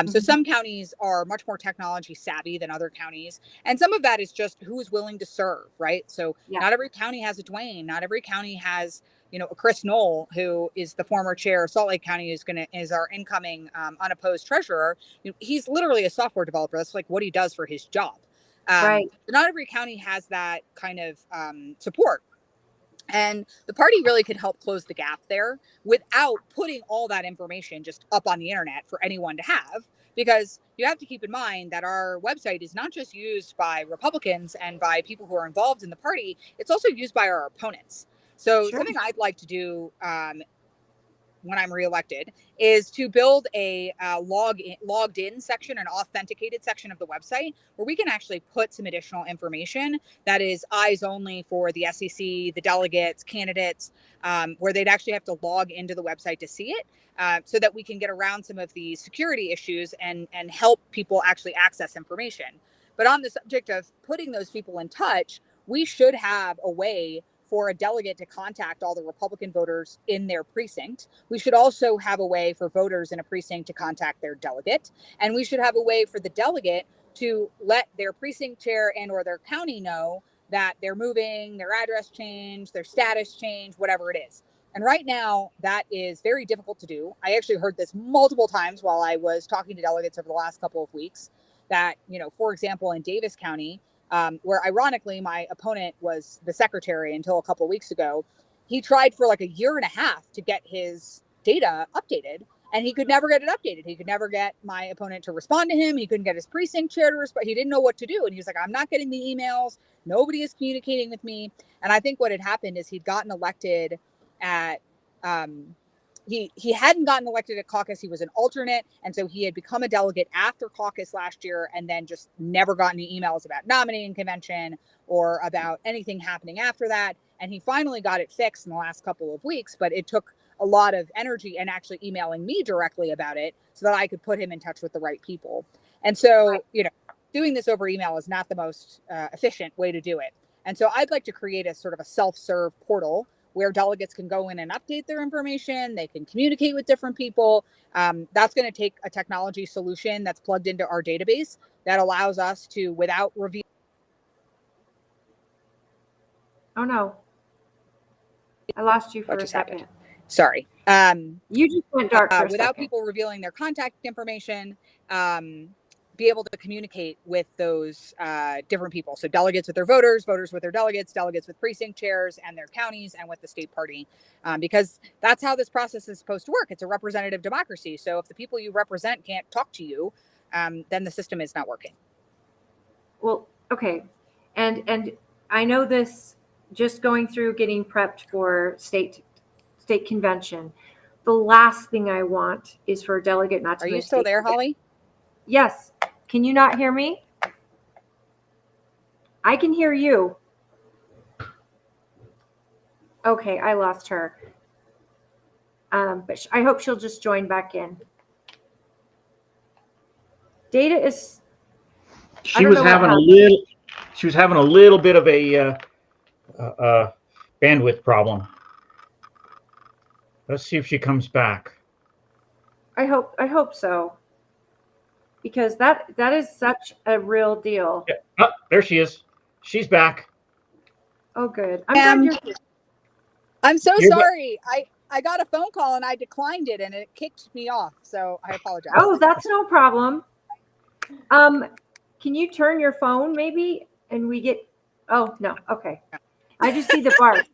So some counties are much more technology savvy than other counties. And some of that is just who's willing to serve, right? So not every county has a Dwayne. Not every county has, a Chris Knoll, who is the former chair of Salt Lake County, is our incoming unopposed treasurer. He's literally a software developer. That's like what he does for his job. Right. Not every county has that kind of support. And the party really could help close the gap there without putting all that information just up on the internet for anyone to have. Because you have to keep in mind that our website is not just used by Republicans and by people who are involved in the party, it's also used by our opponents. So something I'd like to do when I'm reelected is to build a logged in section, an authenticated section of the website where we can actually put some additional information that is eyes only for the SEC, the delegates, candidates, where they'd actually have to log into the website to see it, so that we can get around some of the security issues and help people actually access information. But on the subject of putting those people in touch, we should have a way for a delegate to contact all the Republican voters in their precinct. We should also have a way for voters in a precinct to contact their delegate. And we should have a way for the delegate to let their precinct chair and or their county know that they're moving, their address change, their status change, whatever it is. And right now, that is very difficult to do. I actually heard this multiple times while I was talking to delegates over the last couple of weeks that, for example, in Davis County, where ironically my opponent was the secretary until a couple of weeks ago, he tried for like a year and a half to get his data updated, and he could never get it updated. He could never get my opponent to respond to him. He couldn't get his precinct chair to respond. He didn't know what to do. And he was like, I'm not getting the emails. Nobody is communicating with me. And I think what had happened is he'd gotten elected at, he hadn't gotten elected at caucus. He was an alternate. And so he had become a delegate after caucus last year and then just never got any emails about nominating convention or about anything happening after that. And he finally got it fixed in the last couple of weeks, but it took a lot of energy and actually emailing me directly about it so that I could put him in touch with the right people. And so, doing this over email is not the most efficient way to do it. And so I'd like to create a sort of a self-serve portal where delegates can go in and update their information. They can communicate with different people. That's going to take a technology solution that's plugged into our database that allows us to, without review. Oh no, I lost you for a second. Happened? Sorry. You just went dark for a without second. People revealing their contact information, be able to communicate with those different people. So delegates with their voters, voters with their delegates, delegates with precinct chairs and their counties, and with the state party, because that's how this process is supposed to work. It's a representative democracy. So if the people you represent can't talk to you, then the system is not working. Well, okay. And I know this just going through getting prepped for state convention. The last thing I want is for a delegate not to. Are you still there, Holly? Yes. Can you not hear me? I can hear you. Okay, I lost her. But I hope she'll just join back in. Data is. She was having a little bit of a bandwidth problem. Let's see if she comes back. I hope so. Because that is such a real deal. Yeah. Oh, there she is. She's back. Oh, good. I'm so sorry. I got a phone call and I declined it and it kicked me off. So I apologize. Oh, that's no problem. Can you turn your phone maybe? And we get. Oh no. Okay. I just see the bar.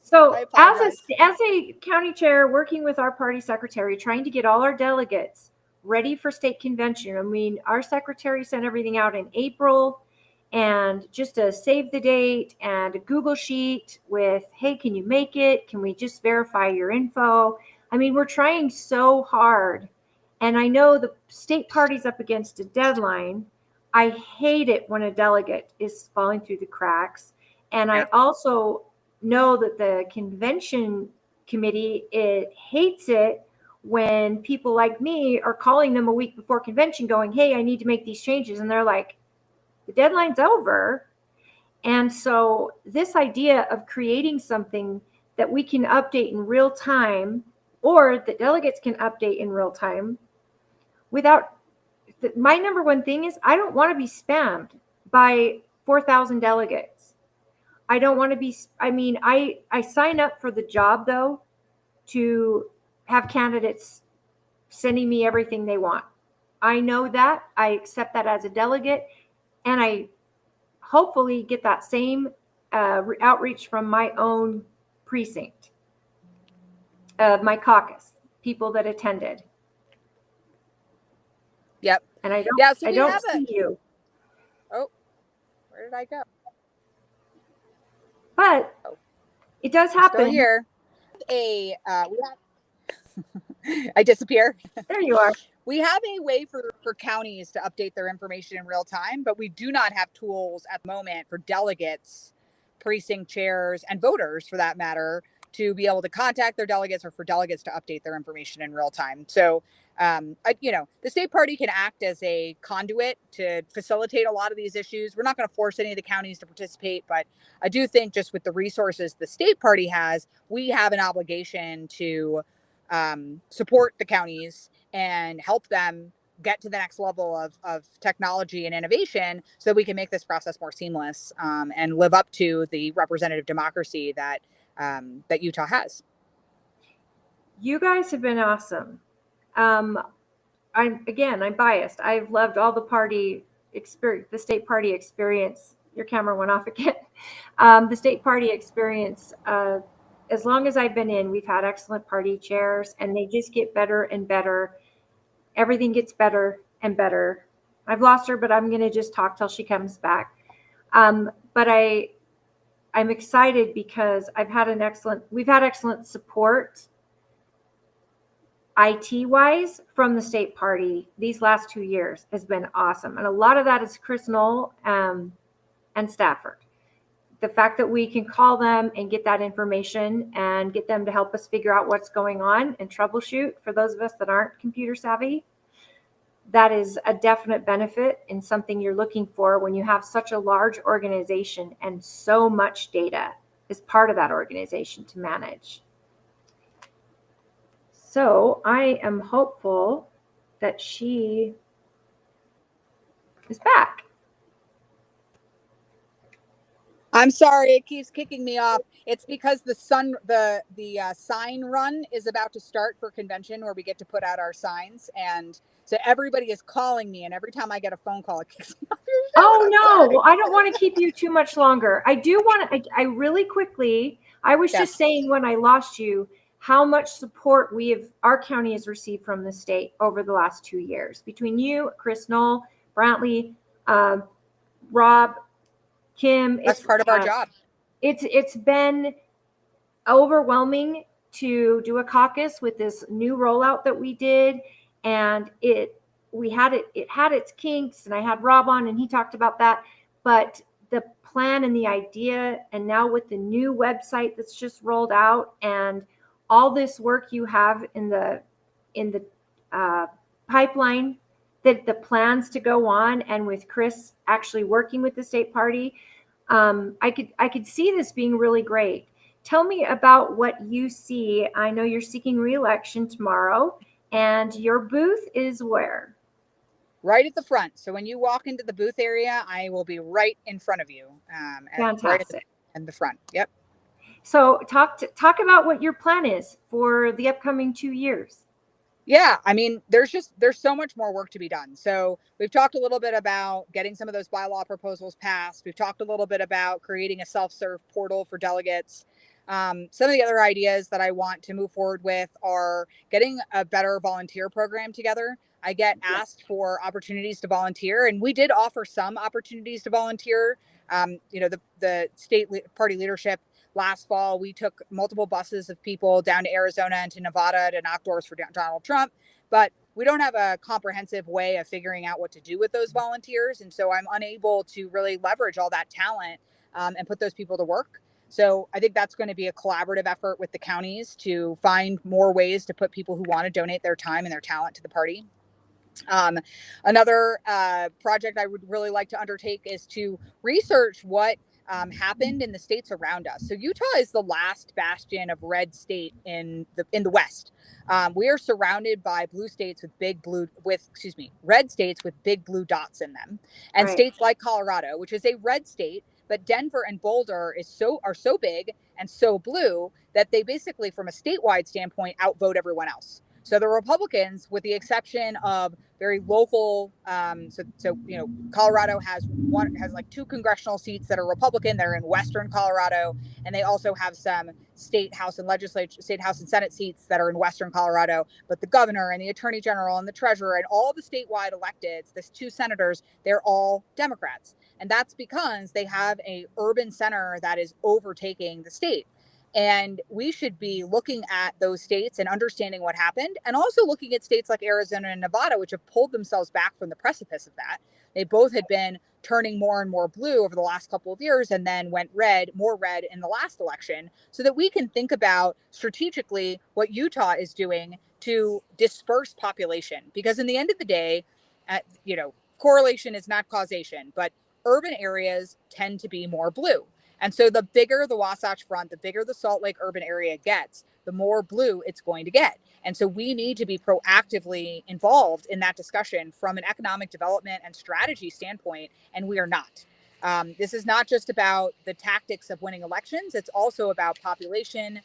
So as a county chair, working with our party secretary, trying to get all our delegates ready for state convention. I mean, our secretary sent everything out in April, and just a save the date and a Google sheet with, hey, can you make it? Can we just verify your info? I mean, we're trying so hard. And I know the state party's up against a deadline. I hate it when a delegate is falling through the cracks. And I also know that the convention committee, it hates it when people like me are calling them a week before convention going, hey, I need to make these changes. And they're like, the deadline's over. And so this idea of creating something that we can update in real time, or the delegates can update in real time without, my number one thing is I don't want to be spammed by 4,000 delegates. I don't want to be, I sign up for the job though, to have candidates sending me everything they want. I know that. I accept that as a delegate, and I hopefully get that same outreach from my own precinct, my caucus, people that attended. Yep. And I don't, So I don't see you. Oh, where did I go? But it does happen. Still here. I disappear. There you are. We have a way for counties to update their information in real time, but we do not have tools at the moment for delegates, precinct chairs, and voters, for that matter, to be able to contact their delegates or for delegates to update their information in real time. So, the state party can act as a conduit to facilitate a lot of these issues. We're not going to force any of the counties to participate, but I do think just with the resources the state party has, we have an obligation to support the counties and help them get to the next level of technology and innovation so that we can make this process more seamless and live up to the representative democracy that Utah has. You guys have been awesome. I'm biased. I've loved all the party experience, the state party experience. Your camera went off again. The state party experience, as long as I've been in, we've had excellent party chairs, and they just get better and better. Everything gets better and better. I've lost her, but I'm going to just talk till she comes back. But I'm excited because we've had excellent support IT wise from the state party. These last 2 years has been awesome. And a lot of that is Chris Knoll and Stafford. The fact that we can call them and get that information and get them to help us figure out what's going on and troubleshoot, for those of us that aren't computer savvy, that is a definite benefit and something you're looking for when you have such a large organization and so much data is part of that organization to manage. So I am hopeful that she is back. I'm sorry, it keeps kicking me off. It's because the sign run is about to start for convention, where we get to put out our signs, and so everybody is calling me, and every time I get a phone call, it kicks me off. Oh no! Well, I don't want to keep you too much longer. I do want to. I really quickly. I was just saying when I lost you, how much support our county has received from the state over the last 2 years, between you, Chris Knoll, Brantley, Rob, Kim. That's part of our job. It's been overwhelming to do a caucus with this new rollout that we did, and it had its kinks, and I had Rob on and he talked about that, but the plan and the idea, and now with the new website that's just rolled out and all this work you have in the pipeline, that the plans to go on, and with Chris actually working with the state party, I could see this being really great. Tell me about what you see. I know you're seeking re-election tomorrow, and your booth is where? Right at the front. So when you walk into the booth area, I will be right in front of you. Fantastic. Right in the front. Yep. So talk about what your plan is for the upcoming 2 years. Yeah, I mean, there's so much more work to be done. So we've talked a little bit about getting some of those bylaw proposals passed. We've talked a little bit about creating a self-serve portal for delegates. Some of the other ideas that I want to move forward with are getting a better volunteer program together. I get asked for opportunities to volunteer, and we did offer some opportunities to volunteer. The state party leadership last fall, we took multiple buses of people down to Arizona and to Nevada to knock doors for Donald Trump, but we don't have a comprehensive way of figuring out what to do with those volunteers. And so I'm unable to really leverage all that talent and put those people to work. So I think that's going to be a collaborative effort with the counties to find more ways to put people who want to donate their time and their talent to the party. Another project I would really like to undertake is to research what happened in the states around us. So Utah is the last bastion of red state in the West. We are surrounded by red states with big blue dots in them, and states like Colorado, which is a red state, but Denver and Boulder are so big and so blue that they basically, from a statewide standpoint, outvote everyone else. So the Republicans, with the exception of very local, Colorado has like 2 congressional seats that are Republican. They're in Western Colorado, and they also have some state house and Senate seats that are in Western Colorado. But the governor and the attorney general and the treasurer and all the statewide electeds, the 2 senators, they're all Democrats, and that's because they have a urban center that is overtaking the state. And we should be looking at those states and understanding what happened, and also looking at states like Arizona and Nevada, which have pulled themselves back from the precipice of that. They both had been turning more and more blue over the last couple of years, and then went more red in the last election, so that we can think about strategically what Utah is doing to disperse population. Because in the end of the day, correlation is not causation, but urban areas tend to be more blue. And so the bigger the Wasatch Front, the bigger the Salt Lake urban area gets, the more blue it's going to get. And so we need to be proactively involved in that discussion from an economic development and strategy standpoint, and we are not. This is not just about the tactics of winning elections. It's also about population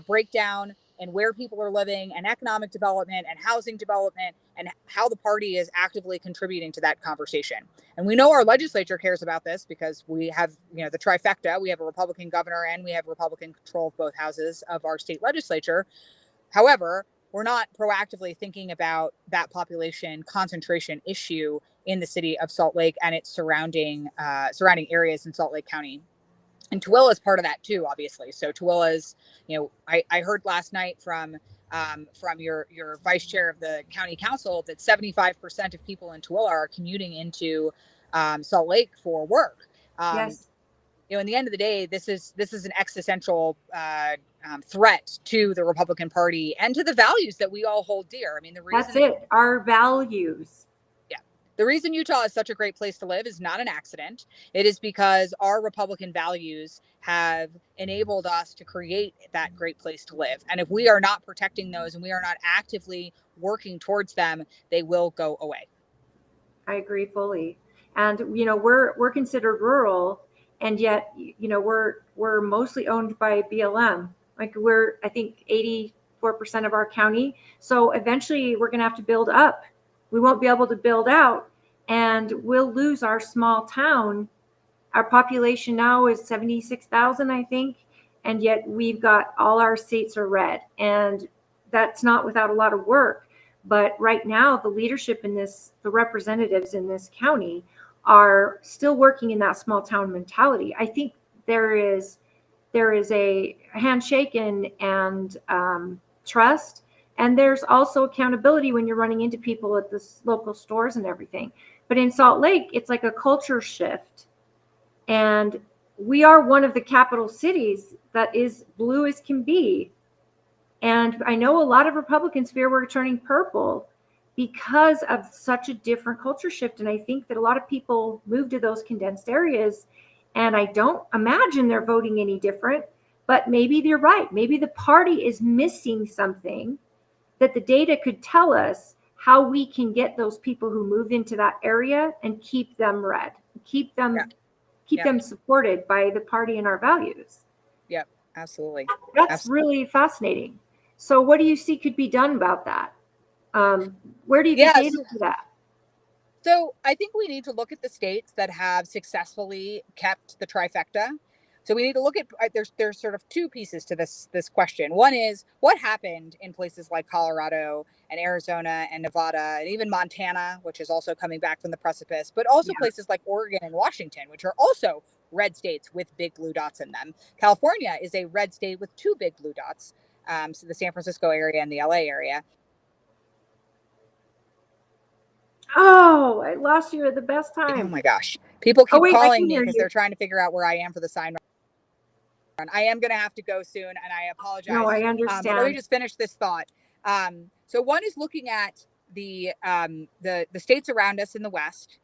breakdown and where people are living, and economic development and housing development, and how the party is actively contributing to that conversation. And we know our legislature cares about this because we have, the trifecta. We have a Republican governor and we have Republican control of both houses of our state legislature. However, we're not proactively thinking about that population concentration issue in the city of Salt Lake and its surrounding areas in Salt Lake County. And Tooele is part of that too, obviously. So Tooele is, I heard last night from your vice chair of the county council that 75% of people in Tooele are commuting into Salt Lake for work. Yes. In the end of the day, this is an existential threat to the Republican Party and to the values that we all hold dear. I mean, our values. The reason Utah is such a great place to live is not an accident. It is because our Republican values have enabled us to create that great place to live. And if we are not protecting those and we are not actively working towards them, they will go away. I agree fully. And, we're considered rural, and yet, we're mostly owned by BLM. Like I think 84% of our county. So eventually we're going to have to build up. We won't be able to build out, and we'll lose our small town. Our population now is 76,000, I think, and yet we've got all our states are red, and that's not without a lot of work. But right now, the leadership the representatives in this county are still working in that small town mentality. I think there is a handshake and trust. And there's also accountability when you're running into people at the local stores and everything. But in Salt Lake, it's like a culture shift. And we are one of the capital cities that is blue as can be. And I know a lot of Republicans fear we're turning purple because of such a different culture shift. And I think that a lot of people move to those condensed areas. And I don't imagine they're voting any different. But maybe they're right. Maybe the party is missing something that the data could tell us how we can get those people who move into that area and keep them red, keep them supported by the party and our values. Yep, absolutely. That's really fascinating. So what do you see could be done about that? Where do you get data for that? So I think we need to look at the states that have successfully kept the trifecta. So we need to look at, there's sort of 2 pieces to this question. One is what happened in places like Colorado and Arizona and Nevada and even Montana, which is also coming back from the precipice, but also places like Oregon and Washington, which are also red states with big blue dots in them. California is a red state with 2 big blue dots, so the San Francisco area and the LA area. Oh, I lost you at the best time. Oh my gosh. People keep calling me because they're trying to figure out where I am for the sign. I am going to have to go soon, and I apologize. No, I understand. Let me just finish this thought. So one is looking at the states around us in the West.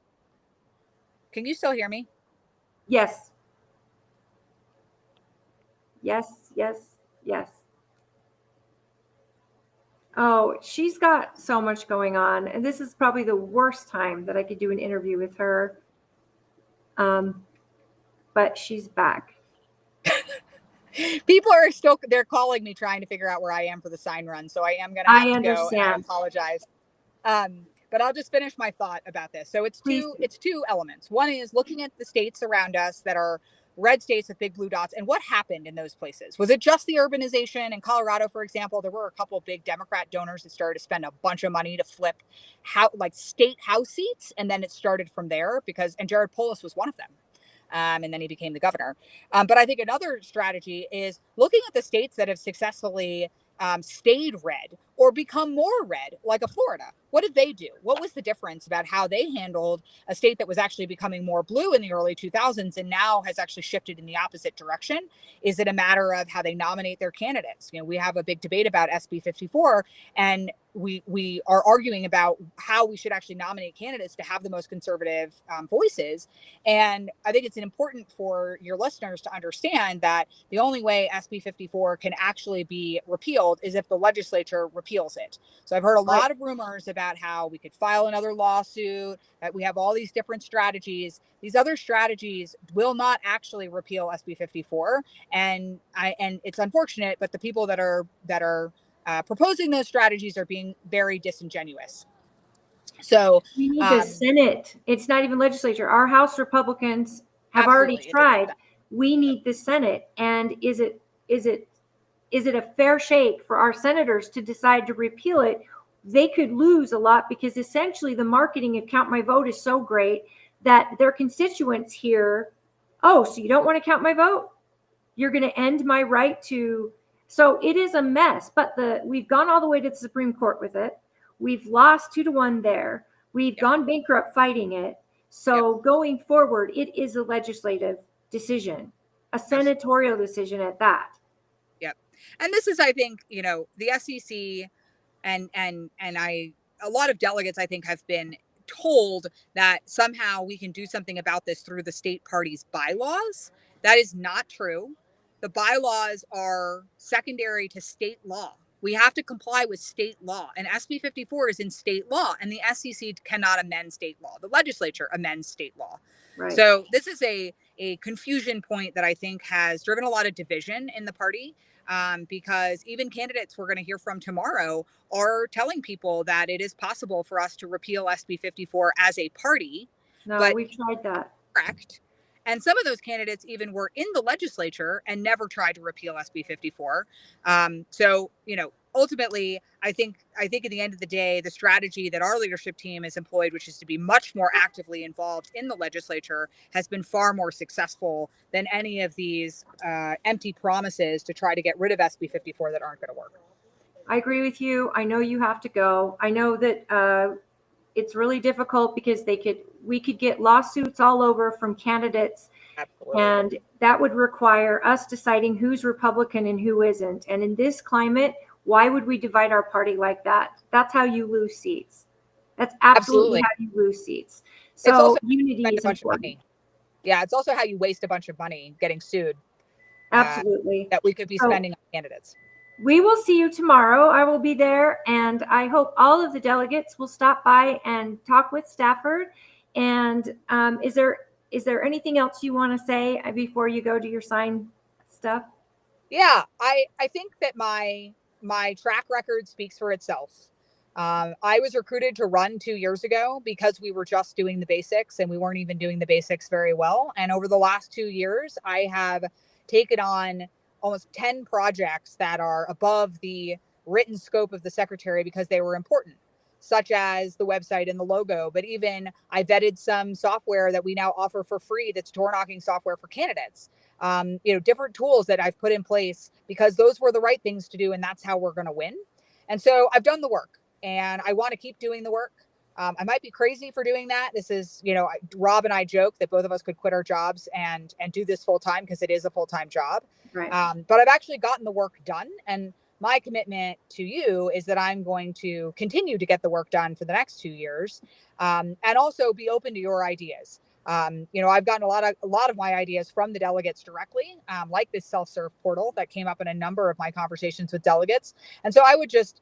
Can you still hear me? Yes. Yes, yes, yes. Oh, she's got so much going on, and this is probably the worst time that I could do an interview with her. But she's back. People are still, they're calling me trying to figure out where I am for the sign run. So I am going to have to go, and I apologize. But I'll just finish my thought about this. So it's two elements. One is looking at the states around us that are red states with big blue dots, and what happened in those places. Was it just the urbanization? In Colorado, for example, there were a couple of big Democrat donors that started to spend a bunch of money to flip state house seats, and then it started from there and Jared Polis was one of them. And then he became the governor. But I think another strategy is looking at the states that have successfully stayed red or become more red, like a Florida. What did they do? What was the difference about how they handled a state that was actually becoming more blue in the early 2000s and now has actually shifted in the opposite direction? Is it a matter of how they nominate their candidates? We have a big debate about SB 54, and we are arguing about how we should actually nominate candidates to have the most conservative voices. And I think it's important for your listeners to understand that the only way SB 54 can actually be repealed is if the legislature repeals it. So I've heard a lot of rumors about how we could file another lawsuit, that we have all these different strategies. These other strategies will not actually repeal SB 54. And it's unfortunate, but the people that are proposing those strategies are being very disingenuous. So we need the Senate. It's not even legislature. Our House Republicans have already tried. We need the Senate. And is it a fair shake for our senators to decide to repeal it? They could lose a lot because essentially the marketing of Count My Vote is so great that their constituents hear, oh, so you don't want to count my vote? You're going to end my right to. So it is a mess, but we've gone all the way to the Supreme Court with it. We've lost 2-1 there. We've gone bankrupt fighting it. So going forward, it is a legislative decision, a senatorial decision at that. Yep. And this is, I think, the SEC and a lot of delegates, I think, have been told that somehow we can do something about this through the state party's bylaws. That is not true. The bylaws are secondary to state law. We have to comply with state law, and SB 54 is in state law, and the SEC cannot amend state law. The legislature amends state law. Right. So this is a confusion point that I think has driven a lot of division in the party, because even candidates we're going to hear from tomorrow are telling people that it is possible for us to repeal SB 54 as a party. No, but we've tried that. Correct. And some of those candidates even were in the legislature and never tried to repeal SB 54. So, ultimately, I think at the end of the day, the strategy that our leadership team has employed, which is to be much more actively involved in the legislature, has been far more successful than any of these empty promises to try to get rid of SB 54 that aren't going to work. I agree with you. I know you have to go. I know that it's really difficult because we could get lawsuits all over from candidates. Absolutely. And that would require us deciding who's Republican and who isn't. And in this climate, why would we divide our party like that? That's how you lose seats. That's absolutely how you lose seats. So unity is important. Yeah, it's also how you waste a bunch of money getting sued. Absolutely. That we could be spending on candidates. We will see you tomorrow. I will be there, and I hope all of the delegates will stop by and talk with Stafford. And is there anything else you want to say before you go to your sign stuff? Yeah, I think that my track record speaks for itself. I was recruited to run 2 years ago because we were just doing the basics, and we weren't even doing the basics very well. And over the last 2 years, I have taken on almost 10 projects that are above the written scope of the secretary because they were important, such as the website and the logo. But even I vetted some software that we now offer for free that's door knocking software for candidates. Different tools that I've put in place because those were the right things to do, and that's how we're going to win. And so I've done the work, and I want to keep doing the work. I might be crazy for doing that. This is, Rob and I joke that both of us could quit our jobs and do this full time because it is a full-time job. Right. But I've actually gotten the work done. And my commitment to you is that I'm going to continue to get the work done for the next 2 years, and also be open to your ideas. I've gotten a lot of my ideas from the delegates directly, like this self-serve portal that came up in a number of my conversations with delegates. And so I would just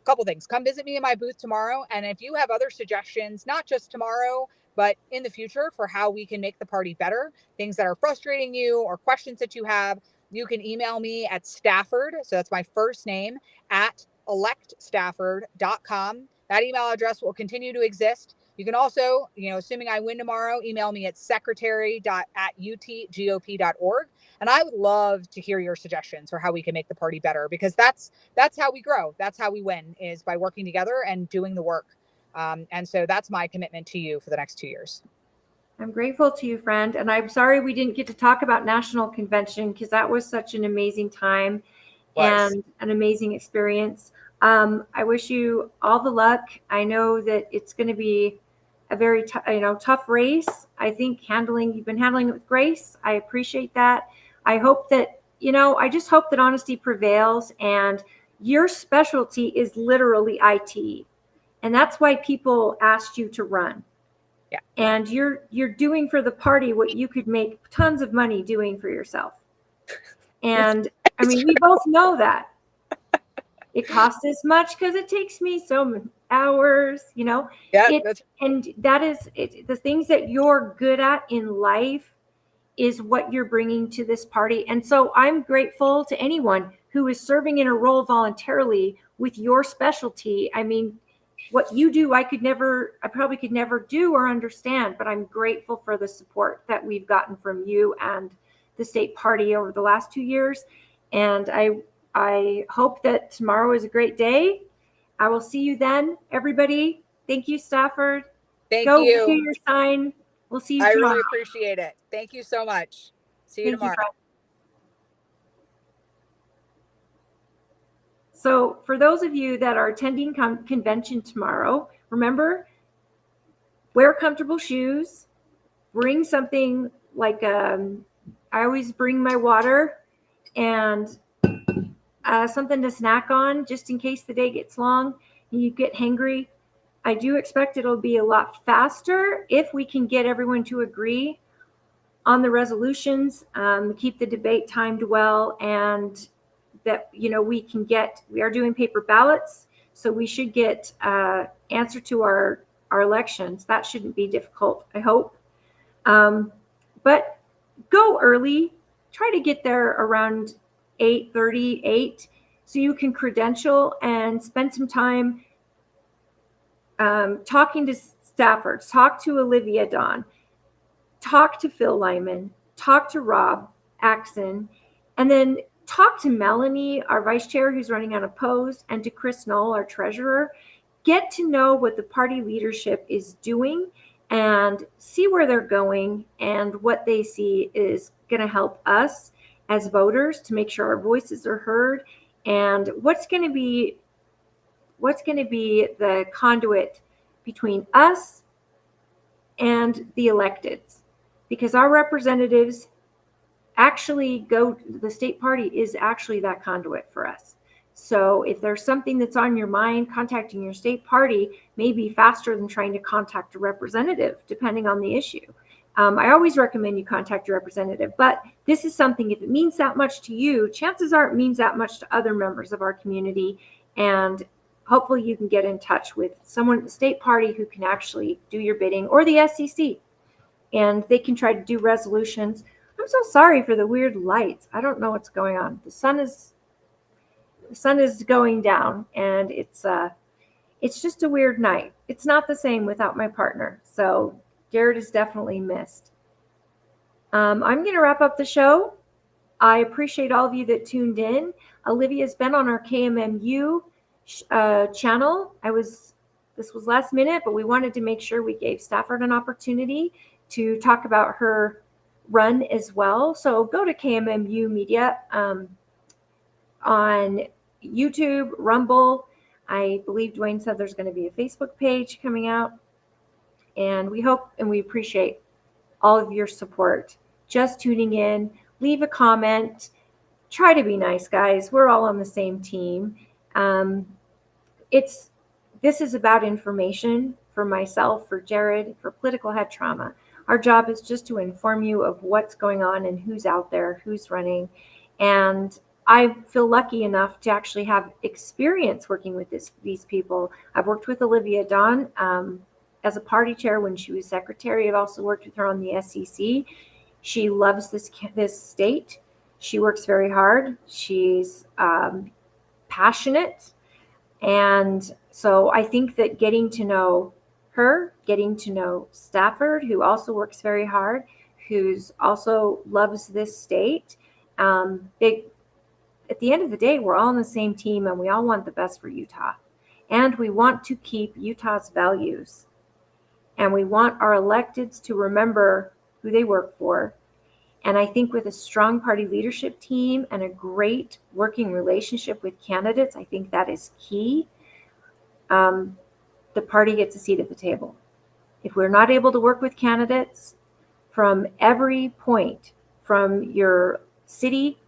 couple things. Come visit me in my booth tomorrow. And if you have other suggestions, not just tomorrow, but in the future for how we can make the party better, things that are frustrating you or questions that you have, you can email me at Stafford. So that's my first name at electstafford.com. That email address will continue to exist. You can also, assuming I win tomorrow, email me at secretary.utgop.org. And I would love to hear your suggestions for how we can make the party better, because that's how we grow. That's how we win, is by working together and doing the work. And so that's my commitment to you for the next 2 years. I'm grateful to you, friend. And I'm sorry we didn't get to talk about National Convention, because that was such an amazing time and an amazing experience. I wish you all the luck. I know that it's going to be a very tough race. I think you've been handling it with grace. I appreciate that. I hope that, I just hope that honesty prevails, and your specialty is literally IT. And that's why people asked you to run. Yeah. And you're doing for the party what you could make tons of money doing for yourself. And I mean, we both know that. It costs as much because it takes me so many hours, Yeah, and that is the things that you're good at in life is what you're bringing to this party. And so I'm grateful to anyone who is serving in a role voluntarily with your specialty. I mean, what you do, I probably could never do or understand, but I'm grateful for the support that we've gotten from you and the state party over the last 2 years. And I hope that tomorrow is a great day. I will see you then, everybody. Thank you, Stafford. Thank Go you. do your sign. We'll see you I tomorrow. really appreciate it. Thank you so much. See you tomorrow. So for those of you that are attending convention tomorrow, remember, wear comfortable shoes, bring something like, I always bring my water and something to snack on just in case the day gets long and you get hangry. I do expect it'll be a lot faster if we can get everyone to agree on the resolutions, keep the debate timed well, and that, we are doing paper ballots, so we should get answer to our elections. That shouldn't be difficult, I hope. But go early. Try to get there around 8:38 so you can credential and spend some time talking to staffers. Talk to Olivia Dawn. Talk to Phil Lyman. Talk to Rob Axon. And then talk to Melanie, our vice chair, who's running unopposed, and to Chris Knoll, our treasurer. Get to know what the party leadership is doing and see where they're going and what they see is going to help us as voters to make sure our voices are heard, and what's going to be the conduit between us and the electeds, because our representatives actually the state party is actually that conduit for us. So if there's something that's on your mind, contacting your state party may be faster than trying to contact a representative, depending on the issue. I always recommend you contact your representative, but this is something, if it means that much to you, chances are it means that much to other members of our community. And hopefully you can get in touch with someone at the state party who can actually do your bidding, or the SEC, and they can try to do resolutions. I'm so sorry for the weird lights. I don't know what's going on. The sun is going down, and it's just a weird night. It's not the same without my partner. So Jared is definitely missed. I'm going to wrap up the show. I appreciate all of you that tuned in. Olivia's been on our KMMU channel. This was last minute, but we wanted to make sure we gave Stafford an opportunity to talk about her run as well. So go to KMMU Media on YouTube, Rumble. I believe Dwayne said there's going to be a Facebook page coming out. And we hope and we appreciate all of your support. Just tuning in, leave a comment. Try to be nice, guys. We're all on the same team. This is about information for myself, for Jared, for Political Head Trauma. Our job is just to inform you of what's going on and who's out there, who's running. And I feel lucky enough to actually have experience working with these people. I've worked with Olivia Dawn as a party chair when she was secretary. I've also worked with her on the SEC. She loves this state. She works very hard. She's passionate. And so I think that getting to know her, getting to know Stafford, who also works very hard, who's also loves this state, at the end of the day, we're all on the same team and we all want the best for Utah. And we want to keep Utah's values. And we want our electeds to remember who they work for. And I think with a strong party leadership team and a great working relationship with candidates, I think that is key. The party gets a seat at the table. If we're not able to work with candidates from every point, from your city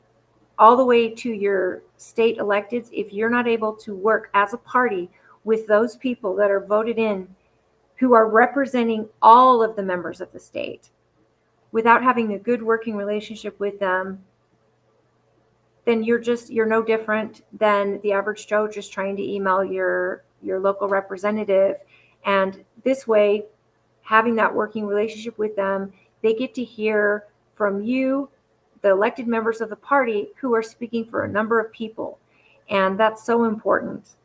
all the way to your state electeds, if you're not able to work as a party with those people that are voted in, who are representing all of the members of the state, without having a good working relationship with them, then you're no different than the average Joe just trying to email your local representative. And this way, having that working relationship with them, they get to hear from you, the elected members of the party, who are speaking for a number of people. And that's so important.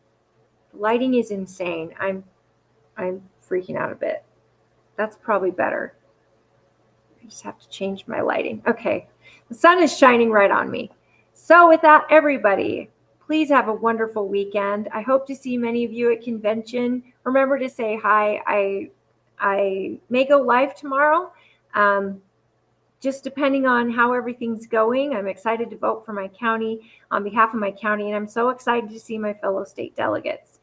Lighting is insane. I'm freaking out a bit. That's probably better. I just have to change my lighting. Okay. The sun is shining right on me. So with that, everybody, please have a wonderful weekend. I hope to see many of you at convention. Remember to say hi. I may go live tomorrow. Just depending on how everything's going. I'm excited to vote for my county on behalf of my county, and I'm so excited to see my fellow state delegates.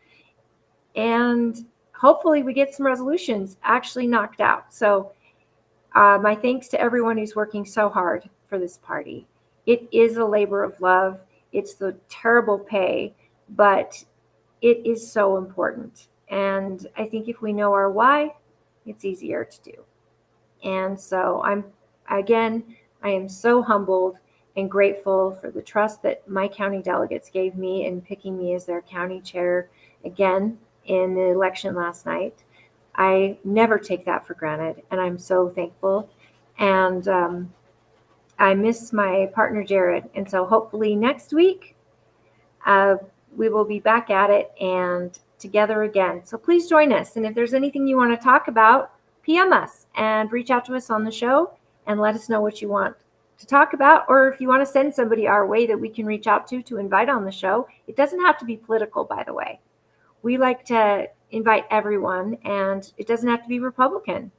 And hopefully we get some resolutions actually knocked out. So my thanks to everyone who's working so hard for this party. It is a labor of love. It's the terrible pay, but it is so important. And I think if we know our why, it's easier to do. And so I am so humbled and grateful for the trust that my county delegates gave me in picking me as their county chair again in the election last night. I never take that for granted, and I'm so thankful. And I miss my partner, Jared. And so hopefully next week, we will be back at it and together again. So please join us. And if there's anything you want to talk about, PM us and reach out to us on the show and let us know what you want to talk about. Or if you want to send somebody our way that we can reach out to invite on the show. It doesn't have to be political, by the way. We like to invite everyone, and it doesn't have to be Republican.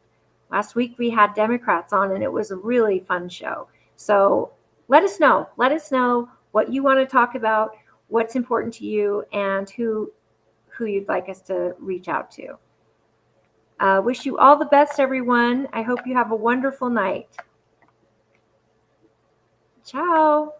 Last week we had Democrats on, and it was a really fun show. So let us know. Let us know what you want to talk about, what's important to you, and who you'd like us to reach out to. Wish you all the best, everyone. I hope you have a wonderful night. Ciao.